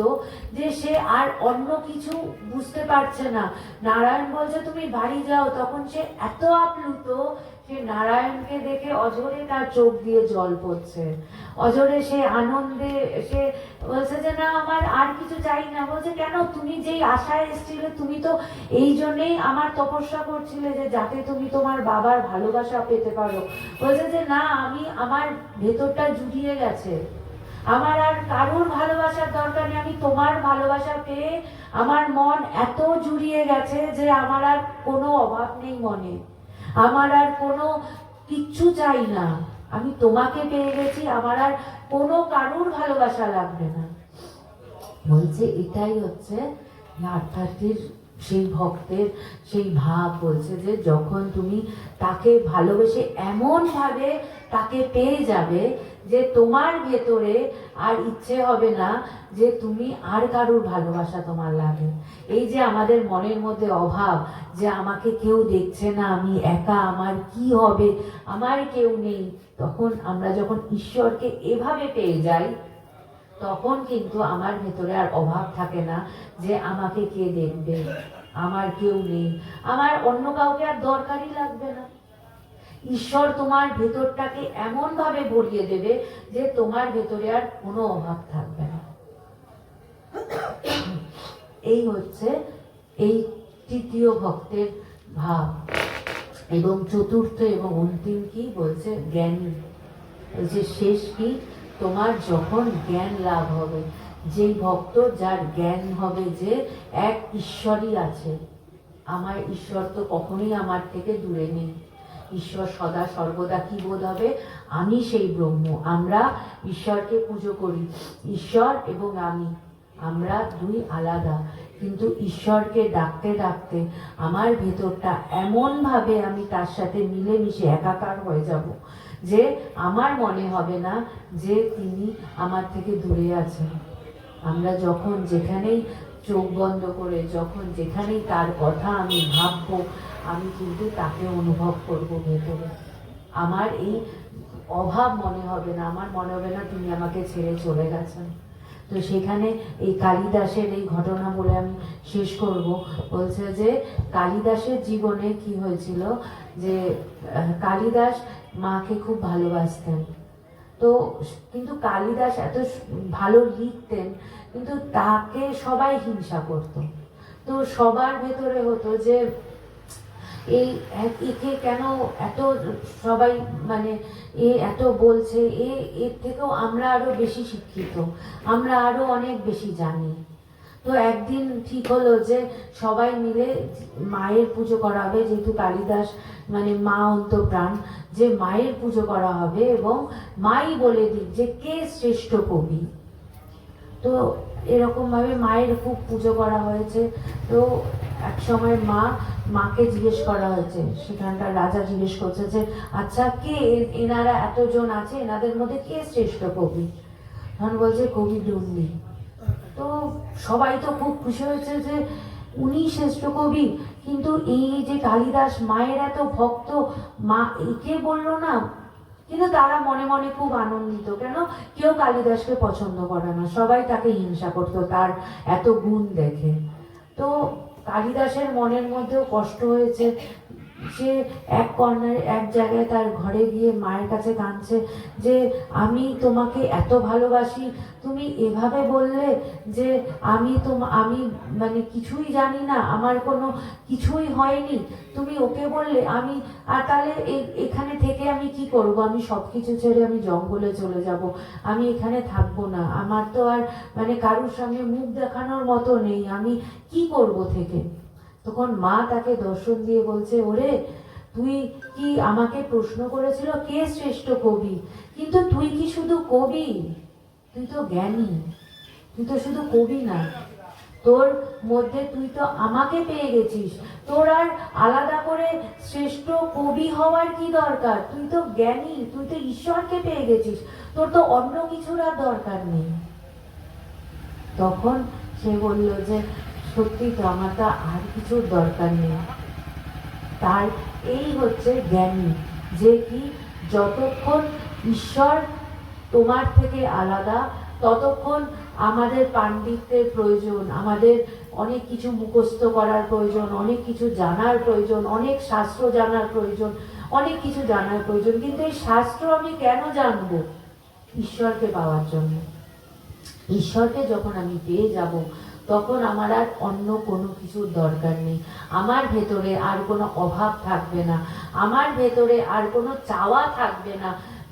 যে সে আর অন্য কিছু বুঝতে পারছে না। নারায়ণ বলছে তুমি বাড়ি যাও, তখন সে এত আপ্লুত, সে নারায়ণকে দেখে অঝরে তার চোখ দিয়ে জল পড়ছে, অঝরে সে আনন্দে সে বলছে যে না, আমার আর কিছু চাই না। বলছে কেন, তুমি যেই আশায় এসেছিলে, তুমি তো এই জন্যেই আমার তপস্যা করছিলে যে যাতে তুমি তোমার বাবার ভালোবাসা পেতে পারো। বলছে যে না, আমার ভেতরটা জুড়িয়ে গেছে, আমার আর কারোর ভালোবাসার দরকার নেই, আমি তোমার ভালোবাসা পেয়ে আমার মন এত জুড়িয়ে গেছে যে আমার আর কোনো অভাব নেই মনে, আমার আর কোনো কিচ্ছু চাই না, আমি তোমাকে পেয়ে গেছি, আমার আর কোনো কারোর ভালোবাসা লাগবে না। বলছে এটাই হচ্ছে নার্থাটির সেই ভক্তের সেই ভাব বলছে যে যখন তুমি তাকে ভালোবেসে এমন ভাবে তাকে পেয়ে যাবে যে তোমার ভেতরে আর ইচ্ছে হবে না যে তুমি আর কারোর ভালোবাসা তোমার লাগে। এই যে আমাদের মনের মধ্যে অভাব যে আমাকে কেউ দেখছে না, আমি একা, আমার কি হবে, আমার কেউ নেই, তখন আমরা যখন ঈশ্বরকে এভাবে পেয়ে যাই তখন কিন্তু আমার ভেতরে আর অভাব থাকে না যে আমাকে কে দেখবে, আমার কেউ নেই, আমার অন্য কাউকে আর দরকারই লাগবে না। ঈশ্বর তোমার ভেতরটাকে এমন ভাবে ভরিয়ে দেবে যে তোমার ভেতরে আর কোনো অভাব থাকবে না। এই হচ্ছে এই তৃতীয় ভক্তের ভাব। এবং চতুর্থ এবং অন্তিম কি বলছে? জ্ঞানী। বলছে শেষ কি? তোমার যখন জ্ঞান লাভ হবে, যেই ভক্ত যার জ্ঞান হবে যে এক ঈশ্বরই আছে, আমার ঈশ্বর তো কখনোই আমার থেকে দূরে নেই, ঈশ্বর সদা সর্বদা কি বোধ হবে? আমি সেই ব্রহ্ম। আমরা ঈশ্বরকে পুজো করি, ঈশ্বর এবং আমরা দুই আলাদা, কিন্তু ঈশ্বরকে ডাকতে ডাকতে আমার ভেতরটা এমন ভাবে আমি তার সাথে মিলেমিশে একাকার হয়ে যাব যে আমার মনে হবে না যে তিনি আমার থেকে দূরে আছেন। আমরা যখন যেখানেই চোখ বন্ধ করে যখন যেখানেই তার কথা আমি ভাববো, আমি কিন্তু তাকে অনুভব করব ভেতরে। আমার এই অভাব মনে হবে না, আমার মনে হবে না তিনি আমাকে ছেড়ে চলে গেছেন। তো সেখানে এই কালিদাসের এই ঘটনা বলে আমি শেষ করব। বলছে যে কালিদাসের জীবনে কি হয়েছিল, যে কালিদাস মাকে খুব ভালোবাসতেন। তো কিন্তু কালিদাস এত ভালো লিখতেন, কিন্তু তাকে সবাই হিংসা করত। তো সবার ভেতরে হতো যে এই একে কেন এত সবাই মানে এ এত বলছে, এর থেকেও আমরা আরো বেশি শিক্ষিত, আমরা আরো অনেক বেশি জানি। তো একদিন ঠিক হলো যে সবাই মিলে মায়ের পুজো করা হবে, যেহেতু কালিদাস মানে মা অন্তপ্রাণ, যে মায়ের পুজো করা হবে এবং মাই বলে দিক যে কে শ্রেষ্ঠ কবি। তো এরকম ভাবে মায়ের খুব পুজো করা হয়েছে। তো এক সময় মাকে জিজ্ঞেস করা হয়েছে, সেখানকার রাজা জিজ্ঞেস করছে যে আচ্ছা কে এনারা এতজন আছে, এনাদের মধ্যে কে শ্রেষ্ঠ কবি? তখন বলছে কবি ডুন্নি। তো সবাই তো খুব খুশি হয়েছে যে উনি শ্রেষ্ঠ কবি, কিন্তু এই যে কালিদাস মায়ের এত ভক্ত, মা একে বললো না। কিন্তু তারা মনে মনে খুব আনন্দিত, কেন কেউ কালিদাসকে পছন্দ করে না, সবাই তাকে হিংসা করতো তার এত গুণ দেখে। তো কালিদাসের মনের মধ্যেও কষ্ট হয়েছে, সে এক কর্নারে এক জায়গায় তার ঘরে গিয়ে মায়ের কাছে কাঁদছে যে আমি তোমাকে এত ভালোবাসি, তুমি এভাবে বললে যে আমি মানে কিছুই জানি না, আমার কোনো কিছুই হয়নি, তুমি ওকে বললে, আমি আর তাহলে এখানে থেকে আমি কি করব? আমি সব কিছু ছেড়ে আমি জঙ্গলে চলে যাব, আমি এখানে থাকবো না, আমার তো আর মানে কারোর সামনে মুখ দেখানোর মতো নেই, আমি কি করব থেকে? তখন মা তাকে দর্শন দিয়ে বলছে, ওরে তুই কি আমাকে প্রশ্ন করেছিল কে শ্রেষ্ঠ কবি, কিন্তু তুই কি শুধু কবি? তুই তো জ্ঞানী, তুই তো শুধু কবি না, তোর মধ্যে তুই তো আমাকে পেয়ে গেছিস, তোর আর আলাদা করে শ্রেষ্ঠ কবি হওয়ার কি দরকার? তুই তো জ্ঞানী, তুই তো ঈশ্বরকে পেয়ে গেছিস, তোর তো অন্য কিছুর আর দরকার নেই। তখন সে বলল যে সত্যি তো, আমার তো আর কিছুর দরকার নেই। তার এই হচ্ছে জ্ঞানী, যে কি যতক্ষণ ঈশ্বর তোমার থেকে আলাদা ততক্ষণ আমাদের পাণ্ডিত্যের প্রয়োজন, আমাদের অনেক কিছু মুখস্থ করার প্রয়োজন, অনেক কিছু জানার প্রয়োজন, অনেক শাস্ত্র জানার প্রয়োজন, অনেক কিছু জানার প্রয়োজন। কিন্তু এই শাস্ত্র আমি কেন জানবো? ঈশ্বরকে পাওয়ার জন্য। ঈশ্বরকে যখন আমি পেয়ে যাব তখন আমার আর অন্য কোনো কিছুর দরকার নেই, আমার ভেতরে আর কোনো অভাব থাকবে না, আমার ভেতরে আর কোনো চাওয়া থাকবে না,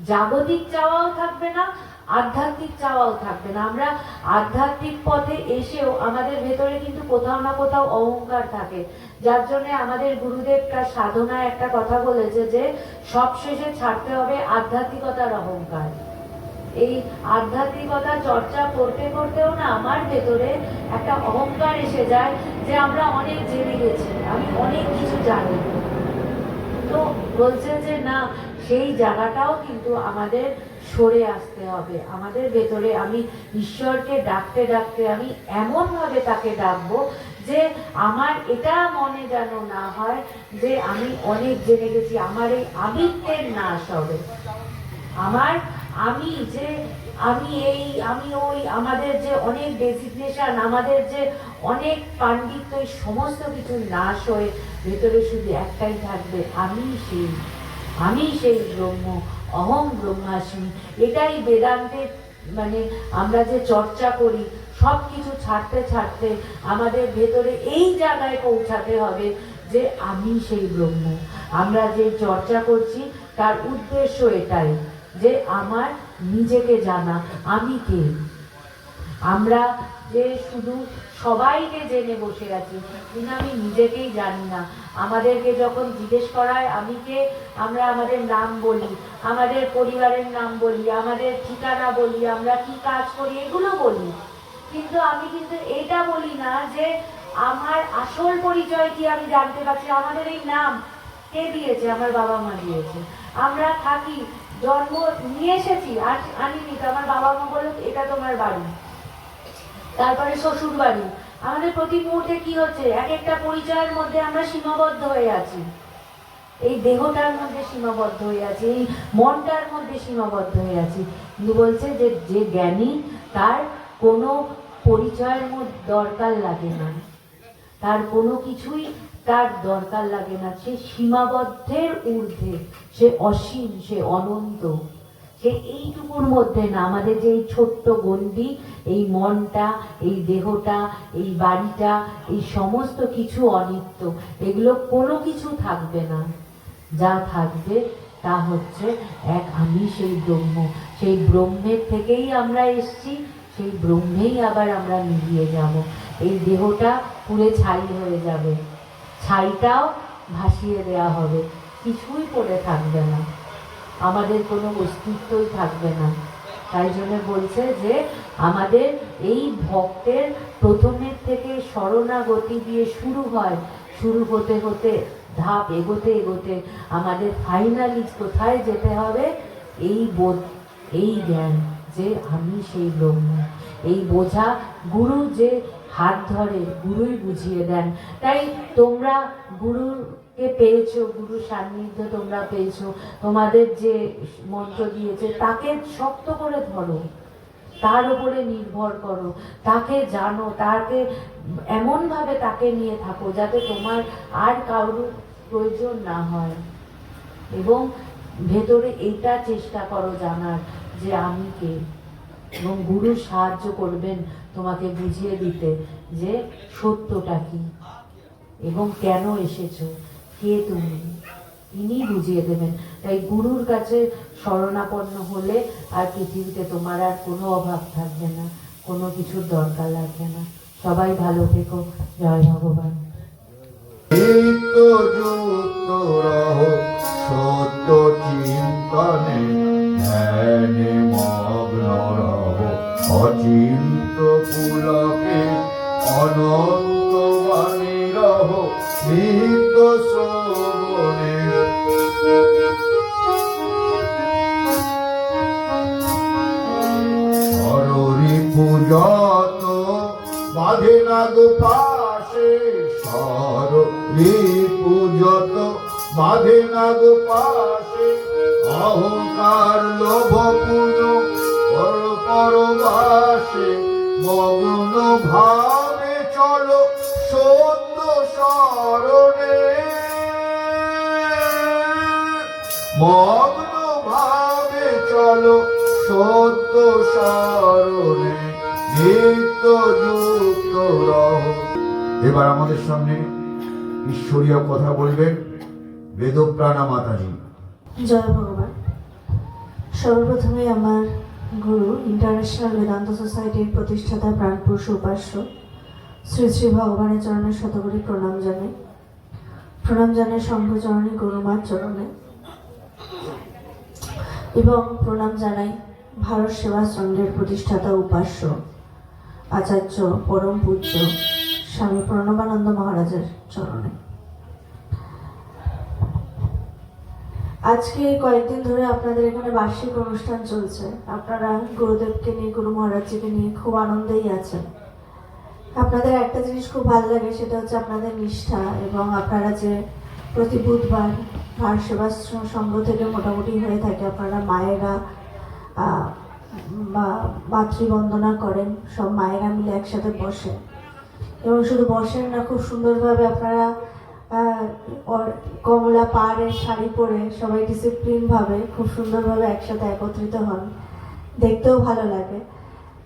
জাগতিক চাওয়াও থাকবে না, আধ্যাত্মিক চাওয়াও থাকবে না। আমরা আধ্যাত্মিক পথে এসেও আমাদের ভেতরে কিন্তু কোথাও না কোথাও অহংকার থাকে, যার জন্য আমাদের গুরুদেব তার সাধনায় একটা কথা বলেছে যে সবশেষে ছাড়তে হবে আধ্যাত্মিকতার অহংকার। এই আধ্যাত্মিকতা চর্চা করতে করতেও না আমার ভেতরে একটা অহংকার এসে যায় যে আমরা অনেক জেনে গেছি, আমি অনেক কিছু জানি। তো বলছে যে না, সেই জায়গাটাও কিন্তু আমাদের সরে আসতে হবে। আমাদের ভেতরে আমি ঈশ্বরকে ডাকতে ডাকতে আমি এমনভাবে তাকে ডাকবো যে আমার এটা মনে যেন না হয় যে আমি অনেক জেনে গেছি, আমার এই আমিত্বের নাশ হবে। আমি ওই আমাদের যে অনেক ডেজিগনেশন, আমাদের যে অনেক পাণ্ডিত্য, এই সমস্ত কিছু নাশ হয়ে ভেতরে শুধু একটাই থাকবে, আমি সেই ব্রহ্ম, অহং ব্রহ্মাস্মি। এটাই বেদান্তের মানে আমরা যে চর্চা করি, সব কিছু ছাড়তে ছাড়তে আমাদের ভেতরে এই জায়গায় পৌঁছাতে হবে যে আমি সেই ব্রহ্ম। আমরা যে চর্চা করছি তার উদ্দেশ্য এটাই যে আমার নিজেকে জানা, আমি কে। আমরা যে শুধু সবাইকে জেনে বসে আছি, কিন্তু আমি নিজেকেই জানি না। আমাদেরকে যখন জিজ্ঞেস করায় আমি কে, আমরা আমাদের নাম বলি, আমাদের পরিবারের নাম বলি, আমাদের ঠিকানা বলি, আমরা কি কাজ করি এগুলো বলি, কিন্তু আমি কিন্তু এটা বলি না যে আমার আসল পরিচয় কি আমি জানতে পারছি। আমাদের এই নাম কে দিয়েছে? আমার বাবা মা দিয়েছে। আমরা থাকি, জন্ম নিয়ে এসেছি, আনিনি তো, আমার বাবা মা বলল এটা তোমার বাড়ি, তারপরে শ্বশুর বাড়ি। আমাদের প্রতি মুহূর্তে কি হচ্ছে, এক একটা পরিচয়ের মধ্যে আমরা সীমাবদ্ধ হয়ে আছি। এই দেহটার মধ্যে সীমাবদ্ধ হয়ে আছি, এই মনটার মধ্যে সীমাবদ্ধ হয়ে আছি। কিন্তু বলছে যে যে জ্ঞানী তার কোনো পরিচয়ের মধ্যে দরকার লাগে না, তার কোনো কিছুই তার দরকার লাগে না। সে সীমাবদ্ধের ঊর্ধ্বে, সে অসীম, সে অনন্ত। সে এইটুকুর মধ্যে না, আমাদের যে এই ছোট্ট গণ্ডি, এই মনটা, এই দেহটা, এই বাড়িটা, এই সমস্ত কিছু অনিত্য, এগুলো কোনো কিছু থাকবে না। যা থাকবে তা হচ্ছে এক আমি, সেই ব্রহ্ম। সেই ব্রহ্মের থেকেই আমরা এসছি, সেই ব্রহ্মেই আবার আমরা মিলিয়ে যাব। এই দেহটা পুড়ে ছাই হয়ে যাবে, ছাইটাও ভাসিয়ে দেওয়া হবে, কিছুই পড়ে থাকবে না, আমাদের কোনো অস্তিত্বই থাকবে না। তাই জন্য বলছে যে আমাদের এই ভক্তের প্রথমের থেকে শরণাগতি দিয়ে শুরু হয়, শুরু হতে হতে ধাপ এগোতে এগোতে আমাদের ফাইনালি কোথায় যেতে হবে? এই বোধ, এই জ্ঞান যে আমি সেই ব্রহ্ম। এই বোঝা গুরু যে হাত ধরে, গুরুই বুঝিয়ে দেন। তাই তোমরা গুরুকে পেয়েছো, গুরু সান্নিধ্য তোমরা পেয়েছো, তোমাদের যে মন্ত্র দিয়েছে তাকে শক্ত করে ধরো, তার উপরে নির্ভর করো, তাকে জানো, তাকে এমনভাবে তাকে নিয়ে থাকো যাতে তোমার আর কারোর প্রয়োজন না হয়। এবং ভেতরে এইটা চেষ্টা করো জানার যে আমি কে, এবং গুরু সাহায্য করবেন তোমাকে বুঝিয়ে দিতে যে সত্যটা কি এবং কেন এসেছো, কে তুমি, তিনি বুঝিয়ে দেবেন। তাই গুরুর কাছে শরণাপন্ন হলে আর পৃথিবীতে তোমার আর কোনো অভাব থাকবে না, কোনো কিছুর দরকার লাগবে না। সবাই ভালো থেকো, জয় ভগবান। সত্য চিন্তনে ধ্যানে মগ্ন রহ, অচিন্ত পুলকে অনন্ত বাণী রহ, নিত্য শ্রবণে হরি পূজত বাঁধে না গো পাশে, হরি পূজত বাঁধে না গো পাশে, অহংকার লোভ পূর্ণ পরবাসে, মগ্ন ভাবে চলো সত্য শরণে, মগ্ন ভাবে চলো সত্য শরণে, নিত্য যুক্ত রহ। এবার আমাদের সামনে ঈশ্বরীয় কথা বলবেন বেদপ্রাণা মাতাজি। জয় ভগবান। সর্বপ্রথমে আমার গুরু, ইন্টারন্যাশনাল বেদান্ত সোসাইটির প্রতিষ্ঠাতা প্রাণপুরুষ উপাস্য শ্রী শ্রী ভগবানের চরণে শতকোটি প্রণাম জানাই। প্রণাম জানাই শঙ্খচরণে, গুরুমার চরণে, এবং প্রণাম জানাই ভারত সেবাশ্রমের প্রতিষ্ঠাতা উপাস্য আচার্য পরম পূজ্য স্বামী প্রণবানন্দ মহারাজের চরণে। আজকে কয়েকদিন ধরে আপনাদের এখানে বার্ষিক অনুষ্ঠান চলছে। আপনারা গুরুদেবকে নিয়ে, গুরু মহারাজজিকে নিয়ে খুব আনন্দেই আছেন। আপনাদের একটা জিনিস খুব ভালো লাগে, সেটা হচ্ছে আপনাদের নিষ্ঠা, এবং আপনারা যে প্রতি বুধবার ভারত সেবাশ্রম সংঘ থেকে মোটামুটি হয়ে থাকে, আপনারা মায়েরা মাতৃবন্দনা করেন, সব মায়েরা মিলে একসাথে বসেন, এবং শুধু বসেন না, খুব সুন্দরভাবে আপনারা কমলা পাড়ের শাড়ি পরে সবাই ডিসিপ্লিনভাবে খুব সুন্দরভাবে একসাথে একত্রিত হন, দেখতেও ভালো লাগে।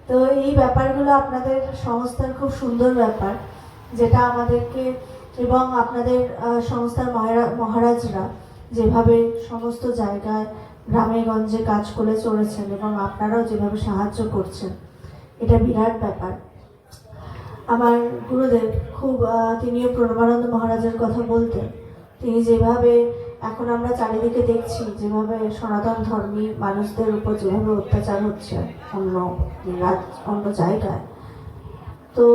তো এই ব্যাপারগুলো আপনাদের সংস্থার খুব সুন্দর ব্যাপার, যেটা আমাদেরকে এবং আপনাদের সংস্থার মহারাজরা যেভাবে সমস্ত জায়গায় গ্রামে গঞ্জে কাজ করে চলেছেন এবং আপনারাও যেভাবে সাহায্য করছেন, এটা বিরাট ব্যাপার। আমার গুরুদেব খুব তিনিও প্রণবানন্দ মহারাজের কথা বলতেন। তিনি যেভাবে এখন আমরা চারিদিকে দেখছি, যেভাবে সনাতন ধর্মী মানুষদের উপর যেভাবে অত্যাচার হচ্ছে অন্য জায়গায়, তো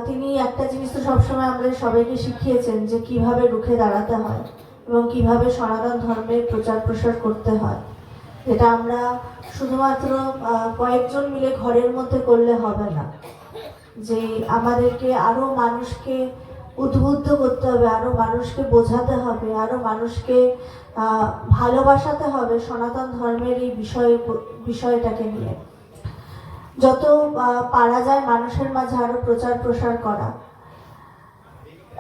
তিনি একটা জিনিস তো সবসময় আমাদের সবাইকে শিখিয়েছেন যে কিভাবে রুখে দাঁড়াতে হয় এবং কিভাবে সনাতন ধর্মের প্রচার প্রসার করতে হয়, যেটা আমরা শুধুমাত্র কয়েকজন মিলে ঘরের মধ্যে করলে হবে না, যে আমাদেরকে আরো মানুষকে উদ্বুদ্ধ করতে হবে, আরো মানুষকে বোঝাতে হবে, আরো মানুষকে ভালোবাসাতে হবে সনাতন ধর্মের এই বিষয়টাকে নিয়ে। যত পারা যায় মানুষের মাঝে আরো প্রচার প্রসার করা।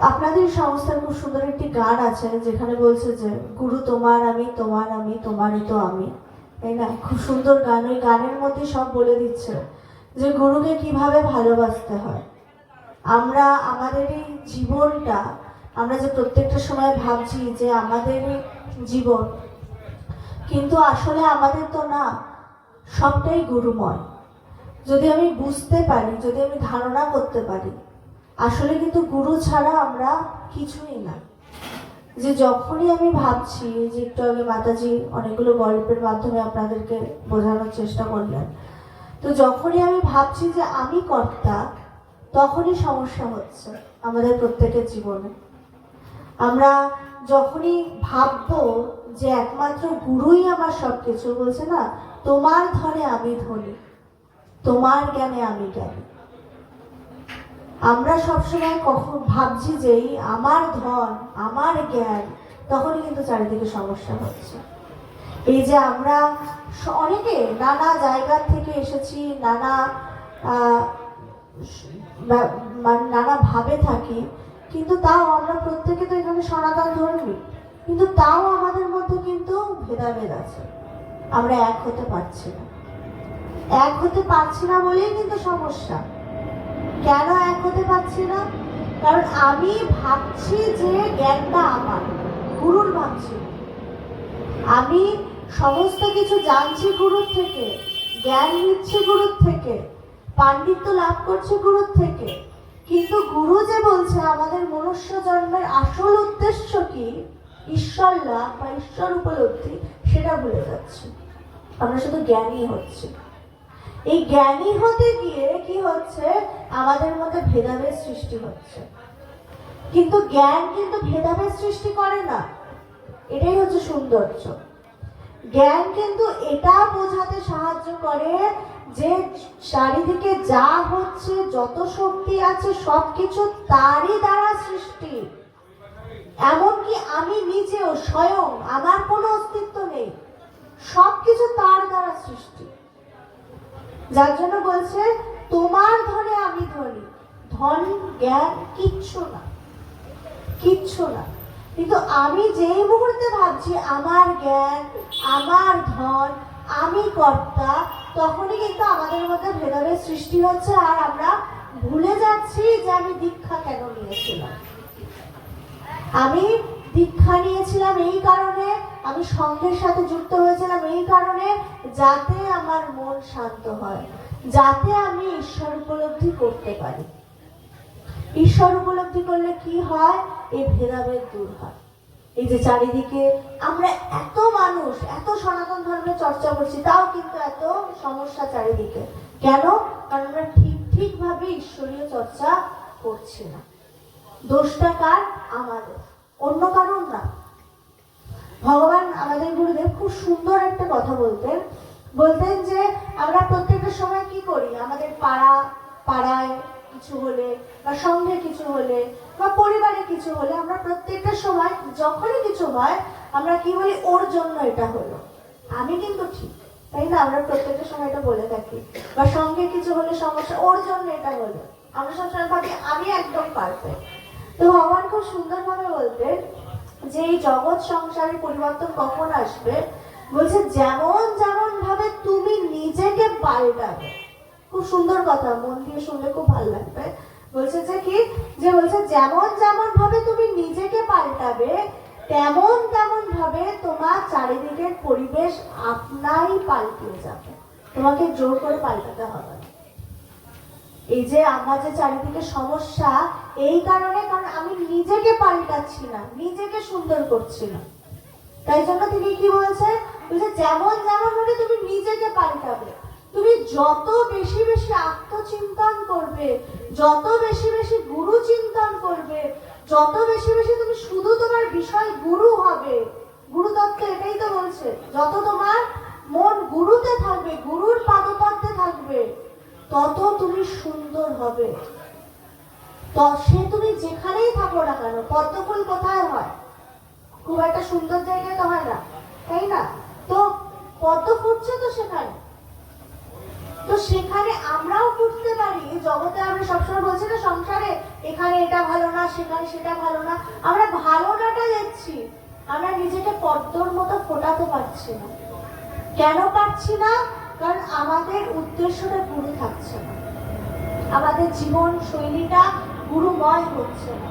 আপনাদের সংস্থার খুব সুন্দর একটি গান আছে যেখানে বলছে যে গুরু তোমার আমি, তোমার আমি, তোমারই তো আমি, তাই না? খুব সুন্দর গান। ওই গানের মধ্যে সব বলে দিচ্ছে যে গুরুকে কিভাবে ভালোবাসতে হয়। আমরা আমাদের এই জীবনটা, আমরা যে প্রত্যেকটা সময় ভাবছি যে আমাদের জীবন, কিন্তু আসলে আমাদের তো না, সবটাই গুরুময়। যদি আমি বুঝতে পারি, যদি আমি ধারণা করতে পারি, আসলে কিন্তু গুরু ছাড়া আমরা কিছুই না। যে যখনই আমি ভাবছি, যে একটু আগে মাতাজি অনেকগুলো গল্পের মাধ্যমে আপনাদেরকে বোঝানোর চেষ্টা করলেন, তো যখনই আমি ভাবছি যে আমি কর্তা, তখনই সমস্যা হচ্ছে আমাদের প্রত্যেকের জীবনে। আমরা যখনই ভাববো যে একমাত্র গুরুই আমার সবকিছু, বলছে না তোমার ধনে আমি ধনী, তোমার জ্ঞানে আমি জ্ঞানী। আমরা সবসময় কখন ভাবছি যে আমার ধন, আমার জ্ঞান, তখনই কিন্তু চারিদিকে সমস্যা হচ্ছে। এই যে আমরা অনেকে নানা জায়গা থেকে এসেছি, নানা ভাবে থাকি, কিন্তু তাও আমরা প্রত্যেকে তো এখানে সনাতন ধর্মী, কিন্তু তাও আমাদের মধ্যে কিন্তু ভেদাভেদ আছে। আমরা এক হতে পারছি না। এক হতে পারছি না বলেই কিন্তু সমস্যা। কেন এক হতে পারছি না? কারণ আমি ভাবছি যে জ্ঞানটা আমার, গুরুর ভাবছি। আমি সমস্ত কিছু জানছি গুরুর থেকে, জ্ঞান নিচ্ছি গুরুর থেকে, পাণ্ডিত্য লাভ করছি গুরুর থেকে, কিন্তু গুরু যে বলছে আমাদের মনুষ্য জন্মের আসল উদ্দেশ্য কি, ঈশ্বর লাভ বা ঈশ্বর উপলব্ধি, সেটা ভুলে যাচ্ছি। আমরা শুধু জ্ঞানী হচ্ছি। এই জ্ঞানী হতে গিয়ে কি হচ্ছে, আমাদের মধ্যে ভেদাভেদ সৃষ্টি হচ্ছে। কিন্তু জ্ঞান কিন্তু ভেদাভেদ সৃষ্টি করে না, এটাই হচ্ছে সৌন্দর্য। জ্ঞান কিন্তু এটা বোঝাতে সাহায্য করে যে চারিদিকে যা হচ্ছে, যত শক্তি আছে, সবকিছু তারই দ্বারা সৃষ্টি। এমনকি আমি নিজেও স্বয়ং, আমার কোনো অস্তিত্ব নেই, সবকিছু তার দ্বারা সৃষ্টি। যার জন্য বলছে তোমার ধনে আমি ধনী। ধন জ্ঞান কিচ্ছু না, কিচ্ছু না। কিন্তু আমি যেই মুহূর্তে ভাবছি আমার জ্ঞান, আমার ধন, আমি কর্তা, তখনই কিন্তু আমাদের মধ্যে ভেদাভেদ সৃষ্টি হচ্ছে। আর আমরা ভুলে যাচ্ছি যে আমি দীক্ষা কেন নিয়েছিলাম। আমি দীক্ষা নিয়েছিলাম এই কারণে, আমি সংঘের সাথে যুক্ত হয়েছিলাম এই কারণে, যাতে আমার মন শান্ত হয়, যাতে আমি ঈশ্বর উপলব্ধি করতে পারি। ঈশ্বর উপলব্ধি করলে কি হয়, এই ভেদাভেদ দূর হয়। এই যে চারিদিকে আমরা এত মানুষ, এত সনাতন ধর্মের চর্চা করছি, তাও কিন্তু এত সমস্যা চারিদিকে। কেন? কারণ আমরা ঠিকভাবে ঈশ্বরীয় চর্চা করছি না। দোষটা কার? আমাদের, অন্য কারণ না। ভগবান আমাদের গুরুদেব খুব সুন্দর একটা কথা বলতেন যে আমরা প্রত্যেকটা সময় কি করি, আমাদের পাড়ায় কিছু হলে বা সঙ্গে কিছু হলে বা পরিবারে কিছু হলে আমরা প্রত্যেকটা সময় যখনই কিছু হয় আমরা কি বলি, ওর জন্য এটা হলো। আমি কিন্তু ঠিক, তাই না? আমরা প্রত্যেকটা সময় এটা বলে থাকি। বা সঙ্গে কিছু হলে সমস্যা, ওর জন্য এটা হলো। আমরা সবসময় ভাবি আমি একদম পারফেক্ট। তো ভগবান খুব সুন্দরভাবে বলতেন যে এই জগৎ সংসারের পরিবর্তন কখন আসবে, বলছে যেমন যেমন ভাবে তুমি নিজেকে পাল্টাবে। খুব সুন্দর কথা, মন দিয়ে শুনলে খুব ভালো লাগবে। বলছে যে কি, যে বলছে যেমন যেমন ভাবে তুমি নিজেকে পাল্টাবে তেমন তেমন ভাবে তোমার চারিদিকের পরিবেশ আপনাই পাল্টে যাবে, তোমাকে জোর করে পাল্টাতে হবে না। এই যে আমার যে চারিদিকে সমস্যা, এই কারণে, কারণ আমি নিজেকে পাল্টাচ্ছি না, নিজেকে সুন্দর করছি না। তাই জন্য তিনি কি বলছে, যেমন যেমন ভাবে তুমি নিজেকে পাল্টাবে, তুমি যত বেশি বেশি আত্মচিন্তন করবে, যত বেশি বেশি গুরু চিন্তন করবে, যত বেশি বেশি তুমি শুধু তোমার বিষয় গুরু হবে, গুরু তত্ত্ব এটাই তো বলছে, যত তোমার মন গুরুতে থাকবে, গুরুর পাদতত্ত্বে থাকবে, তত তুমি সুন্দর হবে। তো সে তুমি যেখানেই থাকো না কেন, পদ্মফুল কোথায় হয়? খুব একটা সুন্দর জায়গায় তো হয় না, তাই না? তো পদ্ম ফুটছে তো সেখানে, তো সেখানে আমরাও ফুটতে পারি। জগতে আমরা সবসময় বলছি না, সংসারে এখানে এটা ভালো না, সেখানে সেটা ভালো না, আমরা ভালো নাটা দেখছি, আমরা নিজেকে পদ্মর মতো ফোটাতে পারছি না। কেন পারছি না? কারণ আমাদের উদ্দেশ্যটা গুরু থাকছে না, আমাদের জীবন শৈলীটা গুরুময় হচ্ছে না।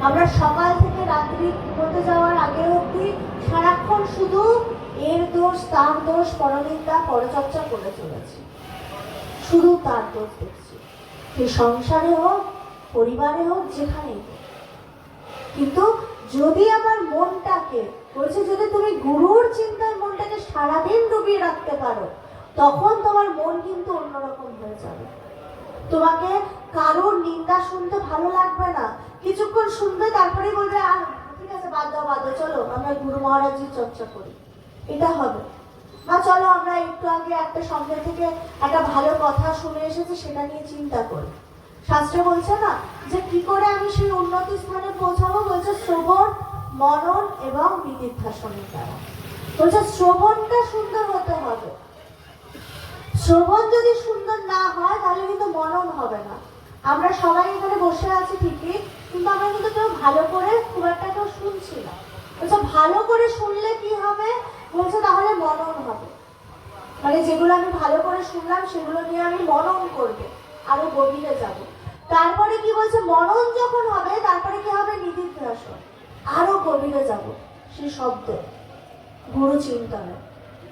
আমরা সকাল থেকে রাত্রি ঘুমোতে যাওয়ার আগে অবধি সারাক্ষণ শুধু এর দোষ, তার দোষ, পরনিন্দা, পরচর্চা করে চলেছি, শুধু তার দোষ দেখছি, সে সংসারে হোক, পরিবারে হোক, যেখানেই হোক। কিন্তু যদি আমার মনটাকে বলছে, যদি তুমি গুরুর চিন্তায় মনটাকে সারাদিন ডুবিয়ে রাখতে পারো, তখন তোমার মন কিন্তু অন্যরকম হয়ে যাবে। তোমাকে কারোর নিন্দা শুনতে ভালো লাগবে না, কিছুক্ষণ শুনবে, তারপরেই বলবে আর ঠিক আছে বাদ দাও, চলো আমরা গুরু মহারাজের চর্চা করি, এটা হবে। বা চলো আমরা একটু আগে একটা সঙ্গে থেকে একটা ভালো কথা শুনে এসেছি, সেটা নিয়ে চিন্তা করি। শাস্ত্রে বলছে না যে কি করে আমি সেই উন্নতি স্থানে পৌঁছাবো, বলছে শ্রবণ, মনন এবং নিদিধ্যাসনের দ্বারা। বলছে শ্রবণটা সুন্দর হতে হবে, শ্রবণ যদি সুন্দর না হয় তাহলে কিন্তু মনন হবে না। আমরা সবাই এখানে বসে আছি ঠিকই, কিন্তু আমরা কিন্তু কেউ ভালো করে খুব একটা কেউ শুনছি না। বলছে ভালো করে শুনলে কি হবে, বলছে তাহলে মনন হবে। মানে যেগুলো আমি ভালো করে শুনলাম সেগুলো নিয়ে আমি মনন করবো, আরো গভীরে যাব। তারপরে কি বলছে, মনন যখন হবে তারপরে কি হবে, নিদিধ্যাসন, আরো গভীরে যাব সেই শব্দ, গুরু চিন্তনে।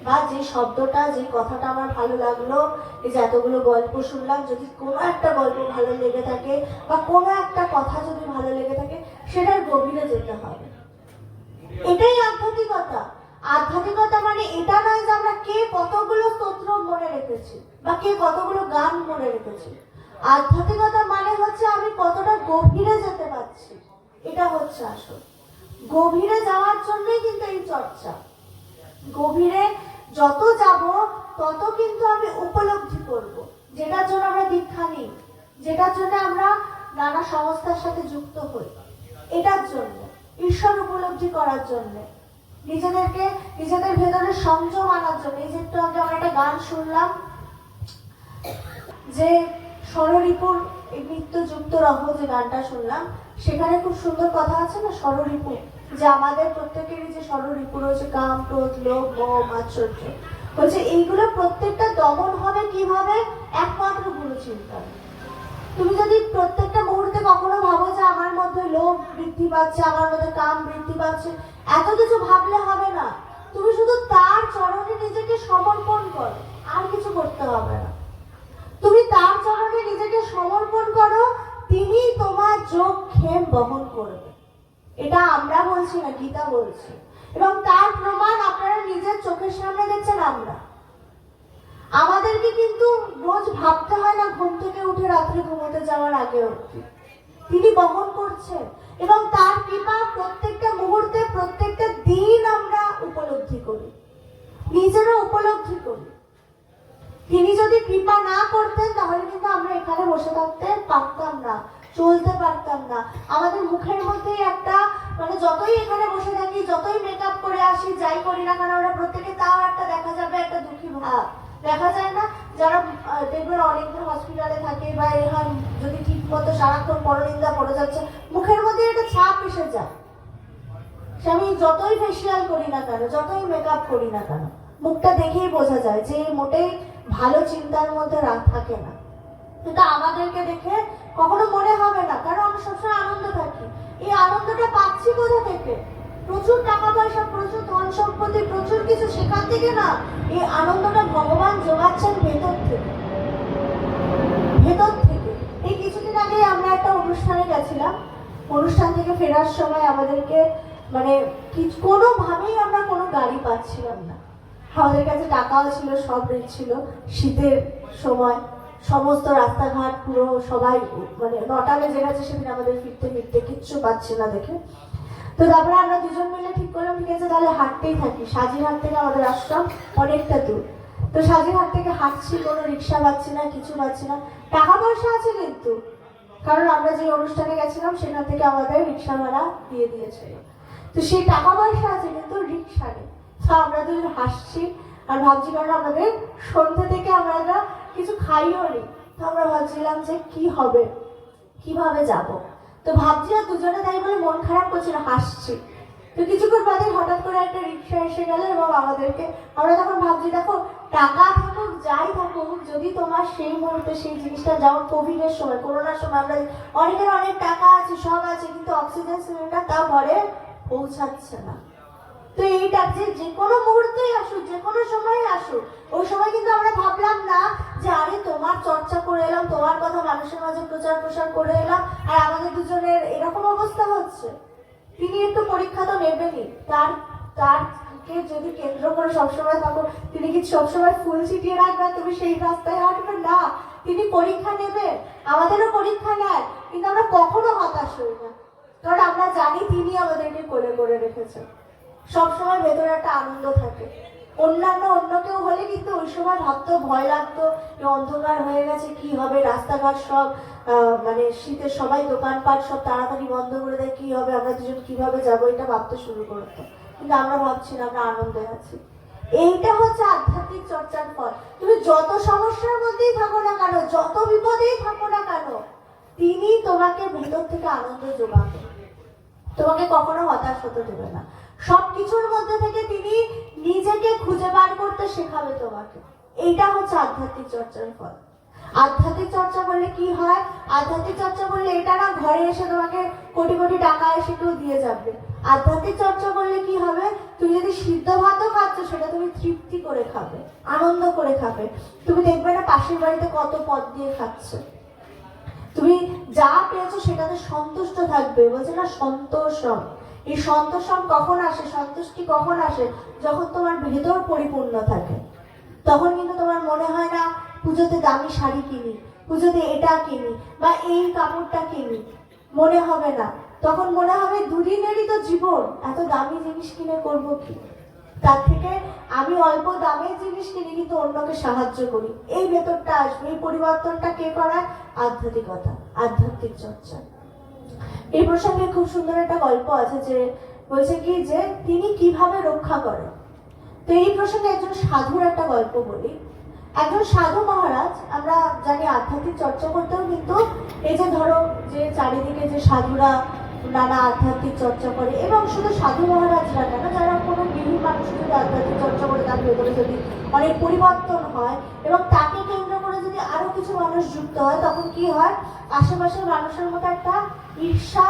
বা যে শব্দটা, যে কথাটা আমার ভালো লাগলো, এই যে এতগুলো গল্প শুনলাম, যদি কোনো একটা গল্প ভালো লেগে থাকে বা কোনো একটা কথা যদি ভালো লেগে থাকে, সেটার গভীরে যেতে হবে। এটাই আধ্যাত্মিকতা। আধ্যাত্মিকতা মানে এটা নয় যে আমরা কে কতগুলো স্তোত্র মনে রেখেছি বা কে কতগুলো গান মনে রেখেছি। আধ্যাত্মিকতা মানে হচ্ছে আমি কতটা গভীরে যেতে পারছি, এটা হচ্ছে আসল। গভীরে যাওয়ার জন্যই কিন্তু এই চর্চা। গভীরে যত যাব তত কিন্তু আমি উপলব্ধি করব, যেটার জন্য আমরা দীক্ষা নিই, যেটার জন্য আমরা নানা সংস্থার সাথে যুক্ত হই, এটার জন্য, ঈশ্বর উপলব্ধি করার জন্য, নিজেদের ভেতরে সংযম আনার জন্য। এই যে একটু আগে আমরা একটা গান শুনলাম যে ষড়রিপুর নিত্য যুক্ত রহ, যে গানটা শুনলাম, সেখানে খুব সুন্দর কথা আছে না, ষড়রিপু, যে আমাদের প্রত্যেকেরই যে ষড়রিপু রয়েছে, কাম, ক্রোধ, লোভ, মোহ, মাৎসর্য, বলছে এইগুলো প্রত্যেকটা দমন হবে কিভাবে, একমাত্র গুরু চিন্তন। তুমি যদি প্রত্যেকটা মুহূর্তে কখনো ভাবো যে আমার মধ্যে লোভ বৃদ্ধি পাচ্ছে, আমার মধ্যে কাম বৃদ্ধি পাচ্ছে, এত কিছু ভাবলে হবে না। তুমি শুধু তার চরণে নিজেকে সমর্পণ করো, আর কিছু করতে হবে না। তুমি তার চরণে নিজেকে সমর্পণ করো, তিনি তোমার যোগ ক্ষেম বহন করবে। এটা আমরা বলছি না, গীতা বলছে। এবং তার প্রমাণ আপনারা নিজের চোখের সামনে দেখছেন, আমরা আমরা। আমাদেরকে কিন্তু রোজ ভাবতে হয় না ঘুম থেকে উঠে রাত্রে ঘুমোতে যাওয়ার আগে অবধি তিনি বহন করছেন, এবং তার কৃপা প্রত্যেকটা মুহূর্তে প্রত্যেকটা দিন আমরা উপলব্ধি করি, নিজেরা উপলব্ধি করি। তিনি যদি কৃপা না করতেন তাহলে কিন্তু আমরা এখানে বসে থাকতে পারতাম না, চলতে পারতাম না। আমাদের মুখের মধ্যে একটা মানে যতই এখানে বসে থাকি, যতই মেকআপ করে আসি, যাই করি না কেন, আমরা প্রত্যেকে তাও একটা দেখা যাবে একটা দুঃখী ভাব দেখা যায় না? যারা দেখবেন অনেকদিন হসপিটালে থাকে বা এখান যদি ঠিক মতো সারাক্ষণ পরনিন্দা পড়ে যাচ্ছে, মুখের মধ্যে একটা ছাপ এসে যায়। সে আমি যতই ফেসিয়াল করি না কেন, যতই মেকআপ করি না কেন, মুখটা দেখেই বোঝা যায় যে মোটেই ভালো চিন্তার মধ্যে রাগ থাকে না। কিন্তু আমাদেরকে দেখে কখনো মনে হবে না, কারণ আমরা সবসময় আনন্দ থাকি। এই আনন্দটা পাচ্ছি কোথা থেকে? প্রচুর টাকা পয়সা, প্রচুর ধন সম্পত্তি, প্রচুর কিছু সেখান থেকে না। এই আনন্দটা ভগবান যোগাচ্ছেন ভেতর থেকে, ভেতর থেকে। এই কিছুদিন আগে আমরা একটা অনুষ্ঠানে গেছিলাম, অনুষ্ঠান থেকে ফেরার সময় আমাদেরকে মানে কোনোভাবেই আমরা কোনো গাড়ি পাচ্ছিলাম না। আমাদের কাছে টাকাও ছিল, সব রেট ছিল। শীতের সময় সমস্ত রাস্তাঘাট পুরো সবাই মানে 9টা বেজে গেছে সেদিন আমাদের ফিরতে ফিরতে, কিচ্ছু পাচ্ছি না দেখে। তো তারপরে আমরা দুজন মিলে ঠিক করলাম, ঠিক আছে তাহলে হাঁটতেই থাকি। সাজিরহাট থেকে আমাদের আশ্রম অনেকটা দূর। তো সাজিরহাট থেকে হাঁটছি, কোনো রিক্সা পাচ্ছি না, কিছু পাচ্ছি না। টাকা পয়সা আছে কিন্তু, কারণ আমরা যে অনুষ্ঠানে গেছিলাম সেখান থেকে আমাদের রিক্সা ভাড়া দিয়ে দিয়েছিল। তো সেই টাকা পয়সা আছে কিন্তু রিক্সা নেই। তো আমরা দুজন হাসছি আর ভাবছি, কারণ আমাদের সন্ধ্যে থেকে আমরা কিছু খাইও নি। তো আমরা ভাবছিলাম যে কি হবে, কিভাবে যাব। তো ভাবছি আর দুজনে তাই বলে মন খারাপ করছি না, হাসছি। তো কিছুক্ষণ বাদে হঠাৎ করে একটা রিক্সা এসে গেল এবং আমাদেরকে, আমরা তখন ভাবছি দেখো টাকা থাকুক যাই থাকুক, যদি তোমার সেই মুহূর্তে সেই জিনিসটা, যেমন কোভিডের সময়, করোনার সময় আমরা অনেকের অনেক টাকা আছে, সব আছে, কিন্তু অক্সিজেন সিলিন্ডার তাও ঘরে পৌঁছাচ্ছে না। তো এইটা যে কোনো মুহূর্তেই আসুক, যে কোনো সময় আসুক, ওই সময় কিন্তু আমরা ভাবলাম না যে আরে তোমার চর্চা করে এলাম, তোমার কথা মানুষের মাঝে প্রচার প্রসার করে এলাম, আর আমাদের দুজনের এরকম অবস্থা হচ্ছে। তিনি একটু পরীক্ষা তো নেবেনই, তারকে যদি কেন্দ্র করে সবসময় থাকো, তিনি কি সবসময় ফুল ছিটিয়ে রাখবেন তুমি সেই রাস্তায় হাঁটবেন না? তিনি পরীক্ষা নেবেন, আমাদেরও পরীক্ষা নেয়, কিন্তু আমরা কখনো হতাশ হই না, কারণ আমরা জানি তিনি আমাদেরকে কোলে করে রেখেছেন। সবসময় ভেতরে একটা আনন্দ থাকে। অন্য কেউ হলে কিন্তু ওই সময় ভাবতো, ভয় লাগতো, অন্ধকার হয়ে গেছে, কি হবে, রাস্তাঘাট সব মানে শীতে সবাই দোকানপাট সব তাড়াতাড়ি বন্ধ করে দেয়, কি হবে, আমরা দুজন কিভাবে যাবো, এটা ভাবতে শুরু করতো। কিন্তু আমরা ভাবছি না, আমরা আনন্দে আছি। এইটা হচ্ছে আধ্যাত্মিক চর্চার ফল। তুমি যত সমস্যার মধ্যেই থাকো না কেন, যত বিপদেই থাকো না কেন, তিনি তোমাকে ভেতর থেকে আনন্দ যোগাবেন, তোমাকে কখনো হতাশ হতে দেবে না। সবকিছুর মধ্যে থেকে তিনি নিজেকে খুঁজে বার করতে শেখাবে তোমাকে। এইটা হচ্ছে আধ্যাত্মিক চর্চার ফল। আধ্যাত্মিক চর্চা করলে কি হয়? আধ্যাত্মিক চর্চা করলে এটা না ঘরে এসে তোমাকে কোটি কোটি টাকা এসে কেউ দিয়ে যাবে। আধ্যাত্মিক চর্চা করলে কি হবে? তুমি যদি সিদ্ধ ভাতও খাচ্ছ সেটা তুমি তৃপ্তি করে খাবে, আনন্দ করে খাবে। তুমি দেখবে না পাশের বাড়িতে কত পদ দিয়ে খাচ্ছে, তুমি যা পেয়েছো সেটাতে সন্তুষ্ট থাকবে। বলছে না সন্তোষম। এই সন্তোষম কখন আসে, সন্তুষ্টি কখন আসে? যখন তোমার ভেতর পরিপূর্ণ থাকে। তখন কিন্তু তোমার মনে হয় না পুজোতে দামি শাড়ি কিনি, পুজোতে এটা কিনি বা এই কাপড়টা কিনি, মনে হবে না। তখন মনে হবে দুদিনেরই তো জীবন, এত দামি জিনিস কিনে করবো কি? তার থেকে আমি অল্প দামের জিনিস কিনি কিন্তু অন্যকে সাহায্য করি। এই ভেতরটা আসবে। এই পরিবর্তনটা কে করায়? আধ্যাত্মিকতা, আধ্যাত্মিক চর্চা। এই প্রসঙ্গে খুব সুন্দর একটা গল্প আছে, যে বলছে কি যে তিনি কিভাবে রক্ষা করেন। তো এই প্রসঙ্গে একজন সাধুর একটা গল্প বলি। একজন সাধু মহারাজ, আমরা জানি আধ্যাত্মিক চর্চা করতেও কিন্তু এই যে ধরো যে চারিদিকে যে সাধুরা নানা আধ্যাত্মিক চর্চা করে, এবং শুধু সাধু মহারাজরা কেন, যারা কোনো গৃহী মানুষ যদি আধ্যাত্মিক চর্চা করে তার ভেতরে যদি অনেক পরিবর্তন হয় এবং তাকে কেন্দ্র করে যদি আরো কিছু মানুষ যুক্ত হয়, তখন কি হয়? আশেপাশের মানুষের মধ্যে একটা ঈর্ষা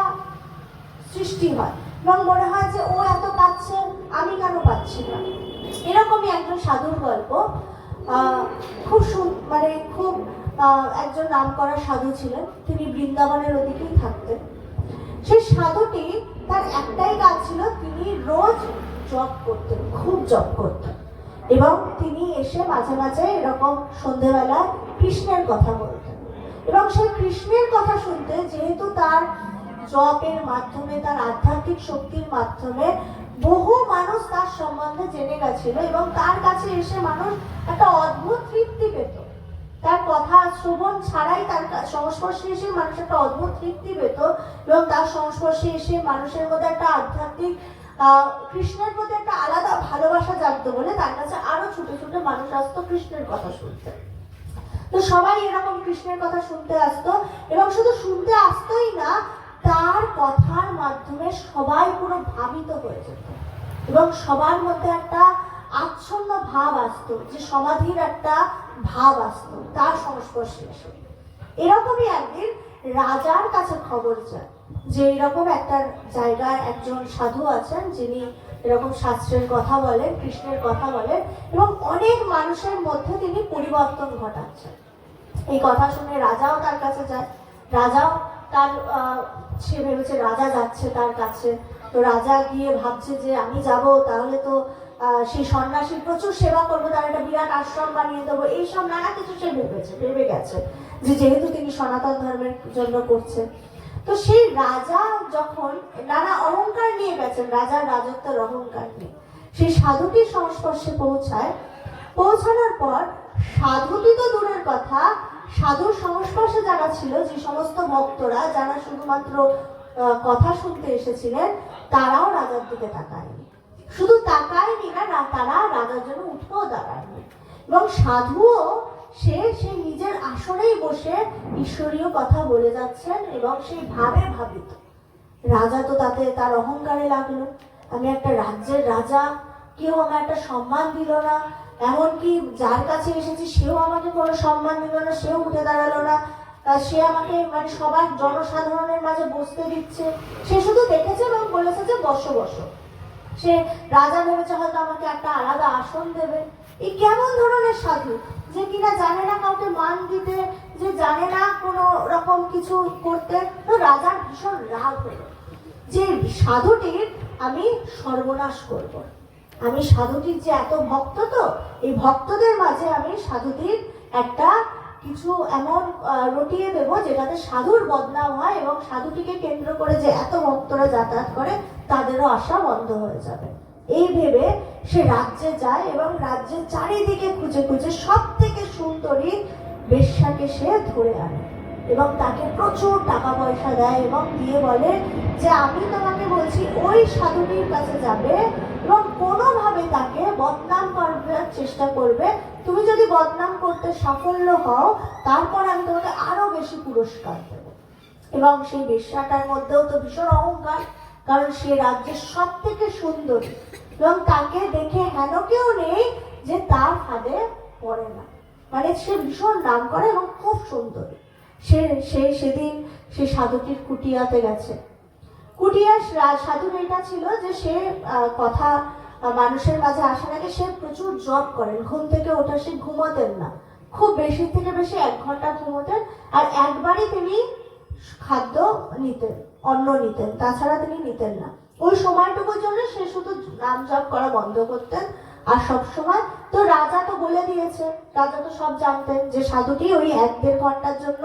সৃষ্টি হয় এবং মনে হয় যে ও এত পাচ্ছে, আমি কেন পাচ্ছি না। এরকমই একজন সাধুর গল্প। খুব একজন নামকরা সাধু ছিলেন, তিনি বৃন্দাবনের ওদিকেই থাকতেন। সেই সাধুটি, তার একটাই কাজ ছিল, তিনি রোজ জপ করতেন, খুব জপ করতেন। এবং তিনি এসে মাঝে মাঝে এরকম সন্ধেবেলা কৃষ্ণের কথা বলতেন। এবং সেই কৃষ্ণের কথা শুনতে, যেহেতু তার জপের মাধ্যমে, তার আধ্যাত্মিক শক্তির মাধ্যমে বহু মানুষ তার সম্বন্ধে জেনে গেছিল এবং তার কাছে এসে মানুষ একটা অদ্ভুত তৃপ্তি পেত। তার কথা শ্রবণ ছাড়াই তার সংস্পর্শে এসে মানুষ একটা অদ্ভুত তৃপ্তি পেত এবং তার সংস্পর্শে এসে মানুষের মধ্যে একটা আধ্যাত্মিক কৃষ্ণের প্রতি একটা আলাদা ভালোবাসা জাগতো বলে তার কাছে আরো ছুটে ছুটে মানুষ আসতো কৃষ্ণের কথা শুনতে। তো সবাই এরকম কৃষ্ণের কথা শুনতে আসতো এবং শুধু শুনতে আসতোই না, তার কথার মাধ্যমে সবাই পুরো ভাবিত হয়ে যেত এবং সবার মধ্যে একটা আচ্ছন্ন ভাব আসতো, যে সমাধির একটা ভাব আসতো তার সংস্পর্শে এসে। এরকমই একদিন রাজার কাছে খবর যায় যে এরকম একটা জায়গায় একজন সাধু আছেন যিনি এরকম শাস্ত্রের কথা বলেন, কৃষ্ণের কথা বলেন এবং অনেক মানুষের মধ্যে তিনি পরিবর্তন ঘটাচ্ছেন। এই কথা শুনে রাজাও তার কাছে যায়। রাজাও তার সে ভেবেছে রাজা যাচ্ছে তার কাছে, তো রাজা গিয়ে ভাবছে যে আমি যাব, তাহলে তো সেই সন্ন্যাসীর প্রচুর সেবা করবো, তার একটা বিরাট আশ্রম বানিয়ে দেবো, এইসব নানা কিছু সে ভেবে গেছে যে যেহেতু তিনি সনাতন ধর্মের জন্য করছে। তো সেই রাজা যখন নানা অহংকার নিয়ে গেছেন, রাজার রাজত্বের অহংকার নিয়ে সেই সাধুটির সংস্পর্শে পৌঁছানোর পর সাধুটি তো দূরের কথা, সাধুর সংস্পর্শে যারা ছিল, যে সমস্ত ভক্তরা যারা শুধুমাত্র কথা শুনতে এসেছিলেন, তারাও রাজার দিকে তাকায়নি। শুধু তাকায়নি না, তারা রাজার জন্য উঠেও দাঁড়ায়নি এবং সাধুও সেই নিজের আসনেই বসে ঈশ্বরীয় কথা বলে যাচ্ছেন এবং সেই ভাবিত। রাজা তো তাতে তার অহংকারে লাগলো, আমি একটা রাজ্যের রাজা, কেউ আমার একটা সম্মান দিল না, এমনকি যার কাছে এসেছি সেও আমাকে কোনো সম্মান দিল না, সেও উঠে দাঁড়ালো না, সে আমাকে মানে সবার জনসাধারণের মাঝে বসতে দিচ্ছে, সে শুধু দেখেছে এবং বলেছে যে বসো বসো। সে রাজা ভেবেছে হয়তো আমাকে একটা আলাদা আসন দেবে। এই কেমন ধরনের সাধু, যে কিনা জানে না কাউকে মান দিতে, যে জানে না কোনো রকম কিছু করতে। তো রাজার ভীষণ রাগ হলো যে সাধুটির আমি সর্বনাশ করব। আমি সাধুটির যে এত ভক্ত, তো এই ভক্তদের মাঝে আমি সাধুটির একটা কিছু এমন রটিয়ে দেবো যেটাতে সাধুর বদনাম হয় এবং সাধুটিকে কেন্দ্র করে যে এত ভক্তরা যাতায়াত করে তাদেরও আশা বন্ধ হয়ে যাবে। এই ভেবে সে রাজ্যে যায় এবং রাজ্যের চারিদিকে খুঁজে খুঁজে সব থেকে সুন্দরী বেশ্যাকে সে ধরে আনে এবং তাকে প্রচুর টাকা পয়সা দেয় এবং দিয়ে বলে যে আমি তোমাকে বলছি ওই সাধুটির কাছে যাবে এবং কোনোভাবে তাকে বদনাম করার চেষ্টা করবে। তুমি যদি বদনাম করতে সাফল্য হও, তারপর আমি তোমাকে আরো বেশি পুরস্কার দেব। এবং সেই বেশ্যাটার মধ্যেও তো ভীষণ অহংকার, কারণ সে রাজ্যের সব থেকে সুন্দরী এবং তাকে দেখে হেন কেউ নেই যে তার ফাঁদে পড়ে না, মানে সে ভীষণ নাম করে এবং খুব সুন্দরী। সেদিন সে সাধুটির কুটিয়াতে গেছে। কুটিয়া সাধুর এটা ছিল যে সে কথা মানুষের মাঝে আসার আগে সে প্রচুর জপ করেন, ঘুম থেকে ওঠা সে ঘুমোতেন না, খুব বেশি থেকে বেশি 1 ঘন্টা ঘুমোতেন আর একবারই তিনি খাদ্য নিতেন, অন্ন নিতেন, তাছাড়া তিনি নিতেন না। ওই সময়টুকুর জন্য সে শুধু নাম জপ করা বন্ধ করতেন আর সব সময়। তো রাজা তো বলে দিয়েছে, রাজা তো সব জানতেন যে সাধুটি ওই 1-1.5 ঘন্টার জন্য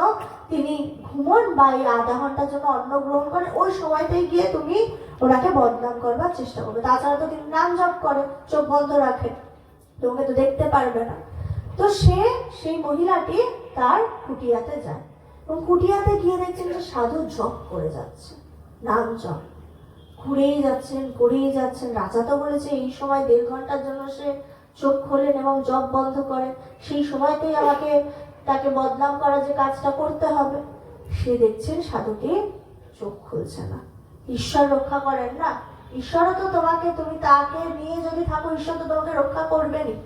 তিনি ঘুমন বা এই আধা ঘন্টার জন্য অন্ন গ্রহণ করেন, ওই সময়তেই গিয়ে তুমি ওনাকে বদনাম করবার চেষ্টা করবে। তাছাড়া তো তিনি নাম জপ করে, চোখ বন্ধ রাখে, তোমাকে তো দেখতে পারবে না। তো সেই মহিলাটি তার কুটিয়াতে যায় এবং কুটিয়াতে গিয়ে দেখছেন যে সাধু জপ করে যাচ্ছে, নাম জপ করেই যাচ্ছেন। রাজা তো বলেছে এই সময় 1.5 ঘন্টার জন্য সে চোখ খোলেন এবং জপ বন্ধ করেন, সেই সময়তেই তাকে বদনাম করা যে কাজটা করতে হবে। সে দেখছেন সাধুটি চোখ খুলছে না। ঈশ্বর রক্ষা করেন না, ঈশ্বরও তো তুমি তাকে নিয়ে যদি থাকো, ঈশ্বর তো তোমাকে রক্ষা করবেনই।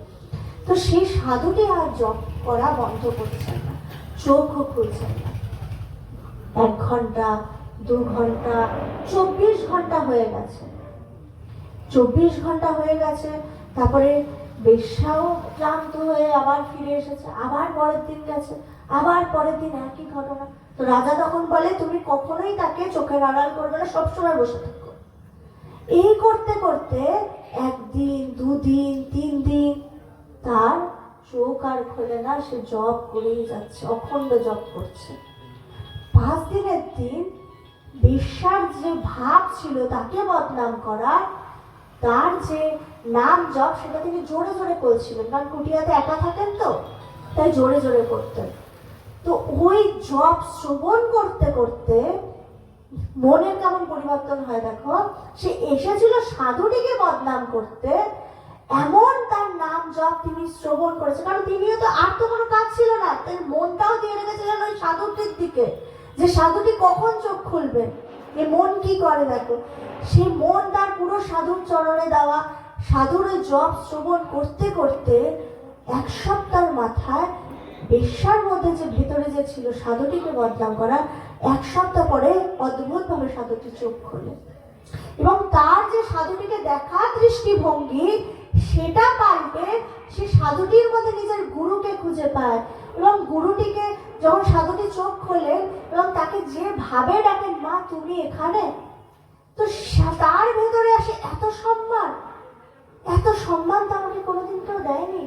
তো সেই সাধুটি আর জপ করা বন্ধ করছেন না, চোখও খুলছেন না। 1 ঘন্টা, 2 ঘন্টা, 24 ঘন্টা হয়ে গেছে। 24 ঘন্টা হয়ে গেছে। তারপরে বেশ্যাও ক্লান্ত হয়ে আবার ফিরে এসেছে, আবার পরের দিন গেছে, আবার পরের দিন একই ঘটনা। তো রাজা তখন বলে তুমি কখনোই তাকে চোখের আড়াল করবে না, সবসময় বসে থাকো। এই করতে করতে 1 দিন, 2 দিন, 3 দিন খোলে না, সে জপ করেই যাচ্ছে, অখণ্ড জপ করছে। 5 দিনের দিন বেশ্যার যে ভাব ছিল তাকে বদনাম করার, তার যে নাম জপ সেটা তিনি জোরে জোরে করছিলেন, কারণ কুটিয়াতে একা থাকেন তো, তাই জোরে জোরে করতেন। তো ওই জপ শ্রবণ করতে করতে মনের কেমন পরিবর্তন হয় দেখো। সে এসেছিল সাধুটিকে বদনাম করতে, এমন তার নাম জপ তিনি শ্রবণ করেছে, কারণ তিনিও তো আর তো কোনো কাজ ছিল না, তার মনটাও দিয়ে রেখেছিলেন ওই সাধুটির দিকে, যে সাধুটি কখন চোখ খুলবে। এ মন কি করে দেখো, সেই মন তার পুরো সাধুর চরণে দেওয়া। সাধুর ওই জপ শ্রবণ করতে করতে 1 সপ্তাহের মাথায় বেশ্যার মধ্যে যে ভেতরে যে ছিল সাধুটিকে বদনাম করা, 1 সপ্তাহ পরে অদ্ভুতভাবে সাধুটি চোখ খোলে, এবং তার যে সাধুটিকে দেখা দৃষ্টিভঙ্গি সেটা পাল্টে সে সাধুটির মধ্যে নিজের গুরুকে খুঁজে পায়। এবং গুরুটিকে যখন সাধুটি চোখ খোলেন এবং তাকে যে ভাবে ডাকেন, মা তুমি এখানে, তো তার ভেতরে আসে এত সম্মান, এত সম্মান তো আমাকে কোনোদিন কেউ দেয়নি,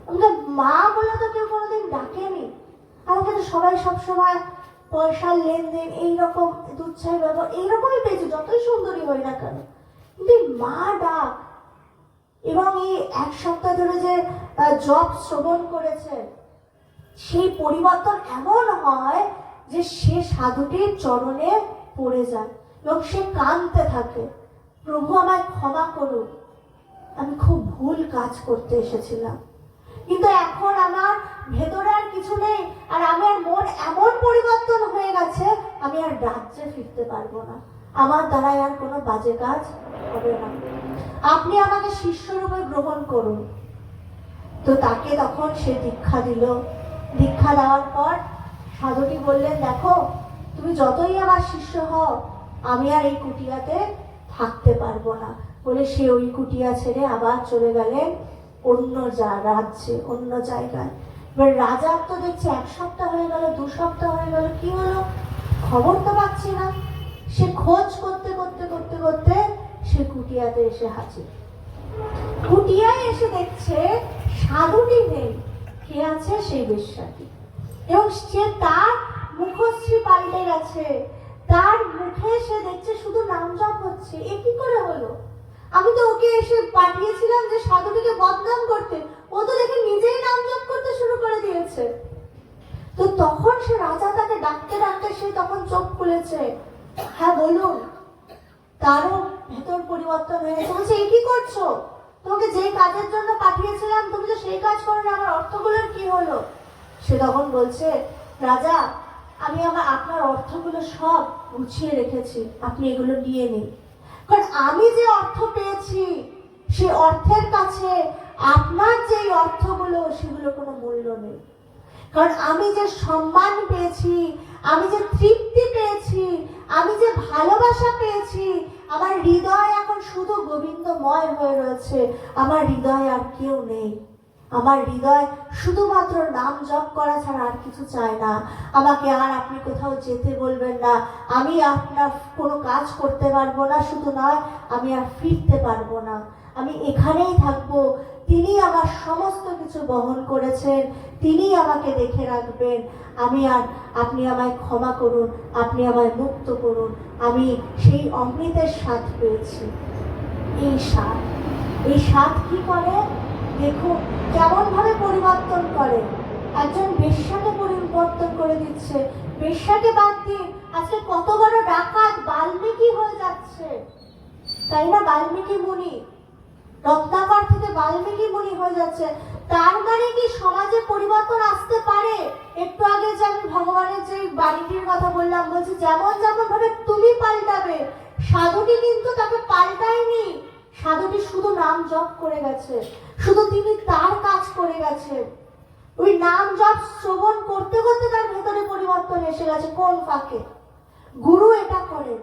আমাকে মা বলে তো কেউ কোনোদিন ডাকেনি। আমাকে তো সবাই সবসময় পয়সার লেনদেন এইরকম দুচ্ছাই ব্যবহার এইরকমই পেয়েছি, যতই সুন্দরী হই না কেন, কিন্তু মা ডাক। এবং এই 1 সপ্তাহ ধরে যে জপ শ্রবণ করেছে, সেই পরিবর্তন এমন হয় যে সে সাধুটির চরণে পড়ে যায় এবং সে কাঁদতে থাকে, প্রভু আমায় ক্ষমা করুন, আমি খুব ভুল কাজ করতে এসেছিলাম, কিন্তু এখন আমার ভেতরে আর কিছু নেই, আর আমার মন এমন পরিবর্তন হয়ে গেছে, আমি আর রাজ্যে ফিরতে পারবো না, আমার দ্বারাই আর কোনো বাজে কাজ হবে না, আপনি আমাকে শিষ্যরূপে গ্রহণ করুন। তো তাকে তখন সে দীক্ষা দিল। দীক্ষা দেওয়ার পর সাধুটি বললেন, দেখো তুমি যতই আমার শিষ্য হও, আমি আর এই কুটিয়াতে থাকতে পারবো না, বলে সে ওই কুটিয়া ছেড়ে আবার চলে গেলেন অন্য রাজ্যে, অন্য জায়গায়। এবার রাজার তো দেখছে 1 সপ্তাহ হয়ে গেল, 2 সপ্তাহ হয়ে গেল, কি হলো খবর তো পাচ্ছি না। সে খোঁজ করতে করতে করতে করতে সে কুটিয়াতে এসে হাজির। কুটিয়ায় এসে দেখছে সাধুটি নেই, কে আছে, সেই বেশ্যাটি, এবং সে তার মুখশ্রী পাল্টে গেছে, তার মুখে সে দেখছে শুধু নাম জপ হচ্ছে। এ কি করে হলো? আমি তো ওকে এসে পাঠিয়েছিলাম যে সাধুটিকে বদনাম করতে, ও তো দেখে নিজেই নাম জপ করতে শুরু করে দিয়েছে। তো তখন সে রাজা তাকে ডাকতে ডাকতে সে তখন চোখ খুলেছে, হ্যাঁ বলুন। তারও ভেতর পরিবর্তন হয়ে গেছে, বলছে এ কি করছো, তোমাকে যে কাজের জন্য পাঠিয়েছিলাম তুমি তো সেই কাজ করো না, আমার অর্থগুলোর কি হলো? সে তখন বলছে, রাজা আমি আপনার অর্থগুলো সব গুছিয়ে রেখেছি, আপনি এগুলো নিয়ে নিন, কারণ আমি যে অর্থ পেয়েছি সে অর্থের কাছে আপনার যে অর্থগুলো সেগুলো কোনো মূল্য নেই। কারণ আমি যে সম্মান পেয়েছি, আমি যে তৃপ্তি পেয়েছি, আমি যে ভালোবাসা পেয়েছি, আমার হৃদয় এখন শুধু গোবিন্দময় হয়ে রয়েছে, আমার হৃদয়ে আর কেউ নেই। আমার হৃদয় শুধুমাত্র নাম জপ করা ছাড়া আর কিছু চায় না। আমাকে আর আপনি কোথাও যেতে বলবেন না, আমি আপনার কোনো কাজ করতে পারবো না, শুধু নয় আমি আর ফিরতে পারবো না, আমি এখানেই থাকবো। তিনি আমার সমস্ত কিছু বহন করেছেন, তিনি আমাকে দেখে রাখবেন। আপনি আমায় ক্ষমা করুন, আপনি আমায় মুক্ত করুন। আমি সেই অমৃতের স্বাদ পেয়েছি। এই স্বাদ কি করে দেখুন, কেমন ভাবে পরিবর্তন করে। একজন বেশ্যাকে পরিবর্তন করে দিচ্ছে। বেশ্যাকে বাদ দিন, আজকে কত বড় ডাকাত বাল্মীকি হয়ে যাচ্ছে, তাই না? বাল্মীকি মুনি, রত্নাকর থেকে বাল্মীকি মুনি হয়ে যাচ্ছে। তার মানে কি সমাজে পরিবর্তন আসতে পারে? একটু আগে যে আমি ভগবানের যে বাণীটির কথা বললাম, বলছি যেমন যেমন ভাবে তুমি পাল্টাবে, সাধুটি কিন্তু তাকে পাল্টায়নি। সাধুটি শুধু নাম জপ করে গেছে, শুধু তিনি তার কাজ করে গেছে। ওই নাম জপ শ্রবণ করতে করতে তার ভেতরে পরিবর্তন এসে গেছে। কোন ফাঁকে? গুরু এটা করে।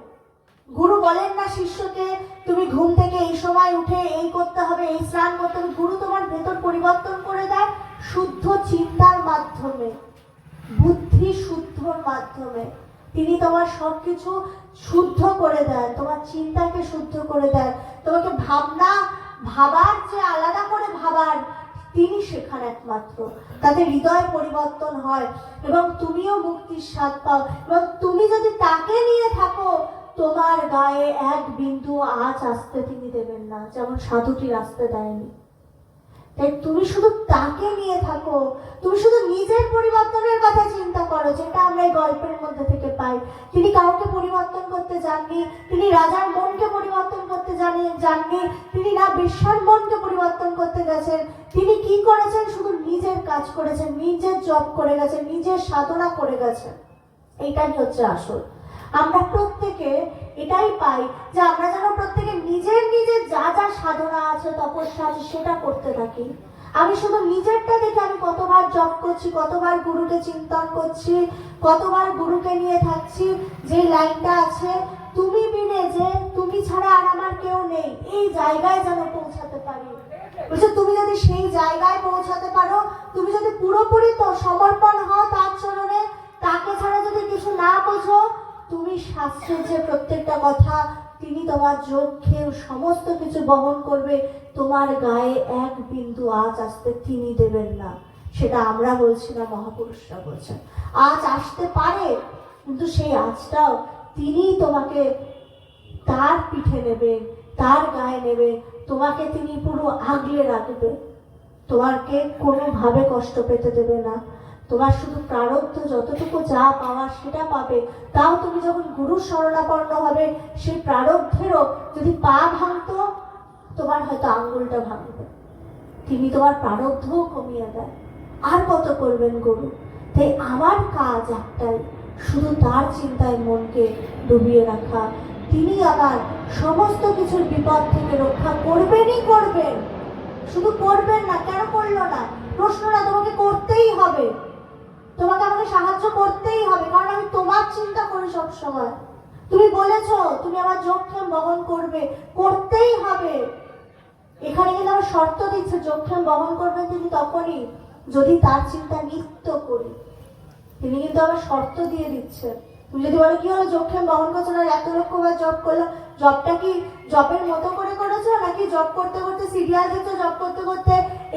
গুরু বলেন না শিষ্যকে তুমি ঘুম থেকে এই সময় উঠে এই করতে হবে, এই স্নান করতে হবে। গুরু তোমার ভেতর পরিবর্তন করে দেয় শুদ্ধ চিন্তার মাধ্যমে, বুদ্ধি শুদ্ধর মাধ্যমে। তিনি তোমার সবকিছু শুদ্ধ করে দেন, তোমার চিন্তাকে শুদ্ধ করে দেন, তোমাকে ভাবার যে আলাদা করে ভাবার তিনি শেখান একমাত্র। তাতে হৃদয় পরিবর্তন হয় এবং তুমিও মুক্তির স্বাদ পাও। এবং তুমি যদি তাকে নিয়ে থাকো, তোমার গায়ে এক বিন্দু আঁচ আসতে তিনি দেবেন না, যেমন সাধুটির আসতে দেয়নি। তাই তুমি শুধু তাকে নিয়ে থাকো, তুমি শুধু নিজের পরিবর্তনের কথা চিন্তা করো, যেটা আমরা এই গল্পের মধ্যে থেকে পাই। তিনি কাউকে পরিবর্তন করতে যাননি, তিনি রাজার মনকে পরিবর্তন করতে যাননি, তিনি না বেশ্যার মনকে পরিবর্তন করতে গেছেন। তিনি কি করেছেন? শুধু নিজের কাজ করেছেন, নিজের জব করে গেছেন, নিজের সাধনা করে গেছেন। এইটাই হচ্ছে আসল। আমরা প্রত্যেকে এটাই পাই যে আমরা যেন প্রত্যেকে নিজের নিজের যা যা সাধনা আছে, তপস্যা আছে, সেটা করতে থাকি। আমি শুধু নিজেরটা দেখে আমি কতবার জপ করছি, কতবার গুরুকে চিন্তন করছি, কতবার গুরুকে নিয়ে থাকছি। যে লাইনটা আছে, তুমি বিনে যে, তুমি ছাড়া আর আমার কেউ নেই, এই জায়গায় যেন পৌঁছাতে পারি। বলছে তুমি যদি সেই জায়গায় পৌঁছাতে পারো, তুমি যদি পুরোপুরি তো সমর্পণ হও তার চরণে, তাকে ছাড়া যদি কিছু না বোঝো, তুমি শাস্ত্রের যে প্রত্যেকটা কথা, তিনি তোমার যজ্ঞে সমস্ত কিছু বহন করবে, তোমার গায়ে এক বিন্দু আঁচ আসতে তিনি দেবেন না। সেটা আমরা বলছি না, মহাপুরুষরা বলছেন। আঁচ আসতে পারে, কিন্তু সেই আঁচটাও তিনি তোমাকে তার পিঠে নেবে, তার গায়ে নেবে, তোমাকে তিনি পুরো আগলে রাখবে, তোমাকে কোনোভাবে কষ্ট পেতে দেবে না। তোমার শুধু প্রারব্ধ যতটুকু যা পাওয়ার সেটা পাবে। তাও তুমি যখন গুরুর শরণাপন্ন হবে, সেই প্রারব্ধেরও যদি পা ভাঙতো, তোমার হয়তো আঙ্গুলটা ভাঙবে। তিনি তোমার প্রারব্ধও কমিয়ে দেয়। আর কত করবেন গুরু? তাই আমার কাজ একটাই, শুধু তার চিন্তায় মনকে ডুবিয়ে রাখা। তিনি আমার সমস্ত কিছুর বিপদ থেকে রক্ষা করবেনই করবেন। শুধু করবেন না, কেন করলো না প্রশ্নটা তোমাকে করতেই হবে, তোমাকে আমাকে সাহায্য করতেই হবে, কারণ আমি তোমার চিন্তা করি সব সময়। তুমি বলেছো তুমি আমার যোগক্ষেম বহন করবে, করতেই হবে। এখানে কিন্তু আমার শর্ত দিচ্ছে, যোগক্ষেম বহন করবেন তিনি তখনই যদি তার চিন্তা নিত্য করি। তিনি কিন্তু আবার শর্ত দিয়ে দিচ্ছে। তুমি যদি বলো কি হলো, যোগক্ষেম বহন করছো না, এত লক্ষবার জব করলো, জবটা কি জবের মতো করে করেছো, নাকি জব করতে করতে সিরিয়াল দেখছো, জব করতে করতে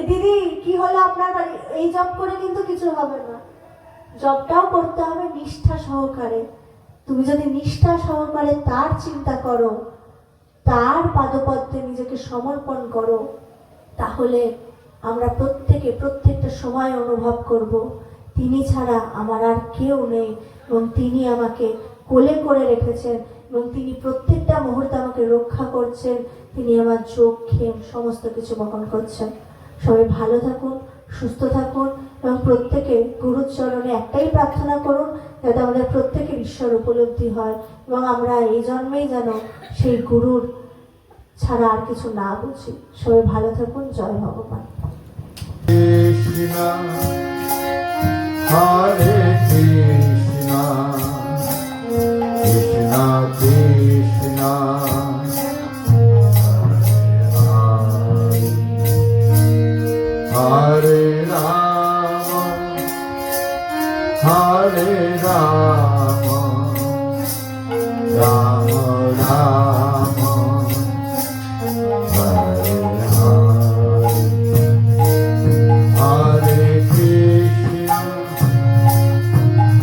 দিদি কি হলো আপনার বাড়ি, এই জব করে কিন্তু কিছু হবে না। জবটাও করতে হবে নিষ্ঠা সহকারে। তুমি যদি নিষ্ঠা সহকারে তার চিন্তা করো, তার পাদপদ্মে নিজেকে সমর্পণ করো, তাহলে আমরা প্রত্যেকে প্রত্যেকটা সময় অনুভব করব তিনি ছাড়া আমার আর কেউ নেই, এবং তিনি আমাকে কোলে করে রেখেছেন, এবং তিনি প্রত্যেকটা মুহূর্তে আমাকে রক্ষা করছেন। তিনি আমার যোগক্ষেম সমস্ত কিছু বহন করছেন। সবাই ভালো থাকুন, সুস্থ থাকুন, এবং প্রত্যেকে গুরুর চরণে একটাই প্রার্থনা করুন, যাতে আমাদের প্রত্যেকের ঈশ্বর উপলব্ধি হয়, এবং আমরা এই জন্মেই যেন সেই গুরুর ছাড়া আর কিছু না বুঝি। সবাই ভালো থাকুন। জয় ভগবান। কৃষ্ণ হরে কৃষ্ণ কৃষ্ণ কৃষ্ণ হরে রাম হরে রাম রাম রাম হরে হরে কৃষ্ণ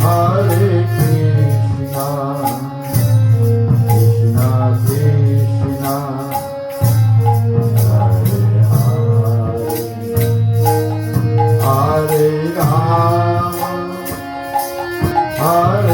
হরে কৃষ্ণ কৃষ্ণ কৃষ্ণ হরে হরে রাম হরে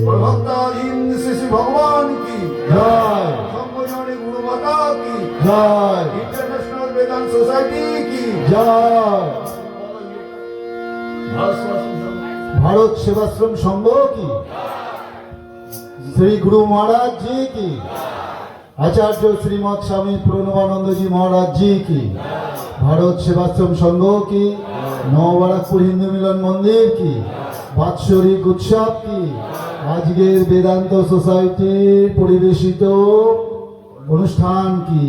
भक्ताधीन श्री श्री भगवान की जय संगोजानी गुरु माता की जय इंटरनेशनल वेदांत सोसाइटी की जय भारत सेवाश्रम संघ की श्री गुरु महाराज जी की आचार्य श्रीमद स्वामी प्रणवानंद जी महाराज जी की भारत सेवाश्रम संघ की नवबाराकपुर हिंदू मिलन मंदिर की বাৎসরিক উৎসব কি আজকের বেদান্ত সোসাইটির পরিবেশিত অনুষ্ঠান কি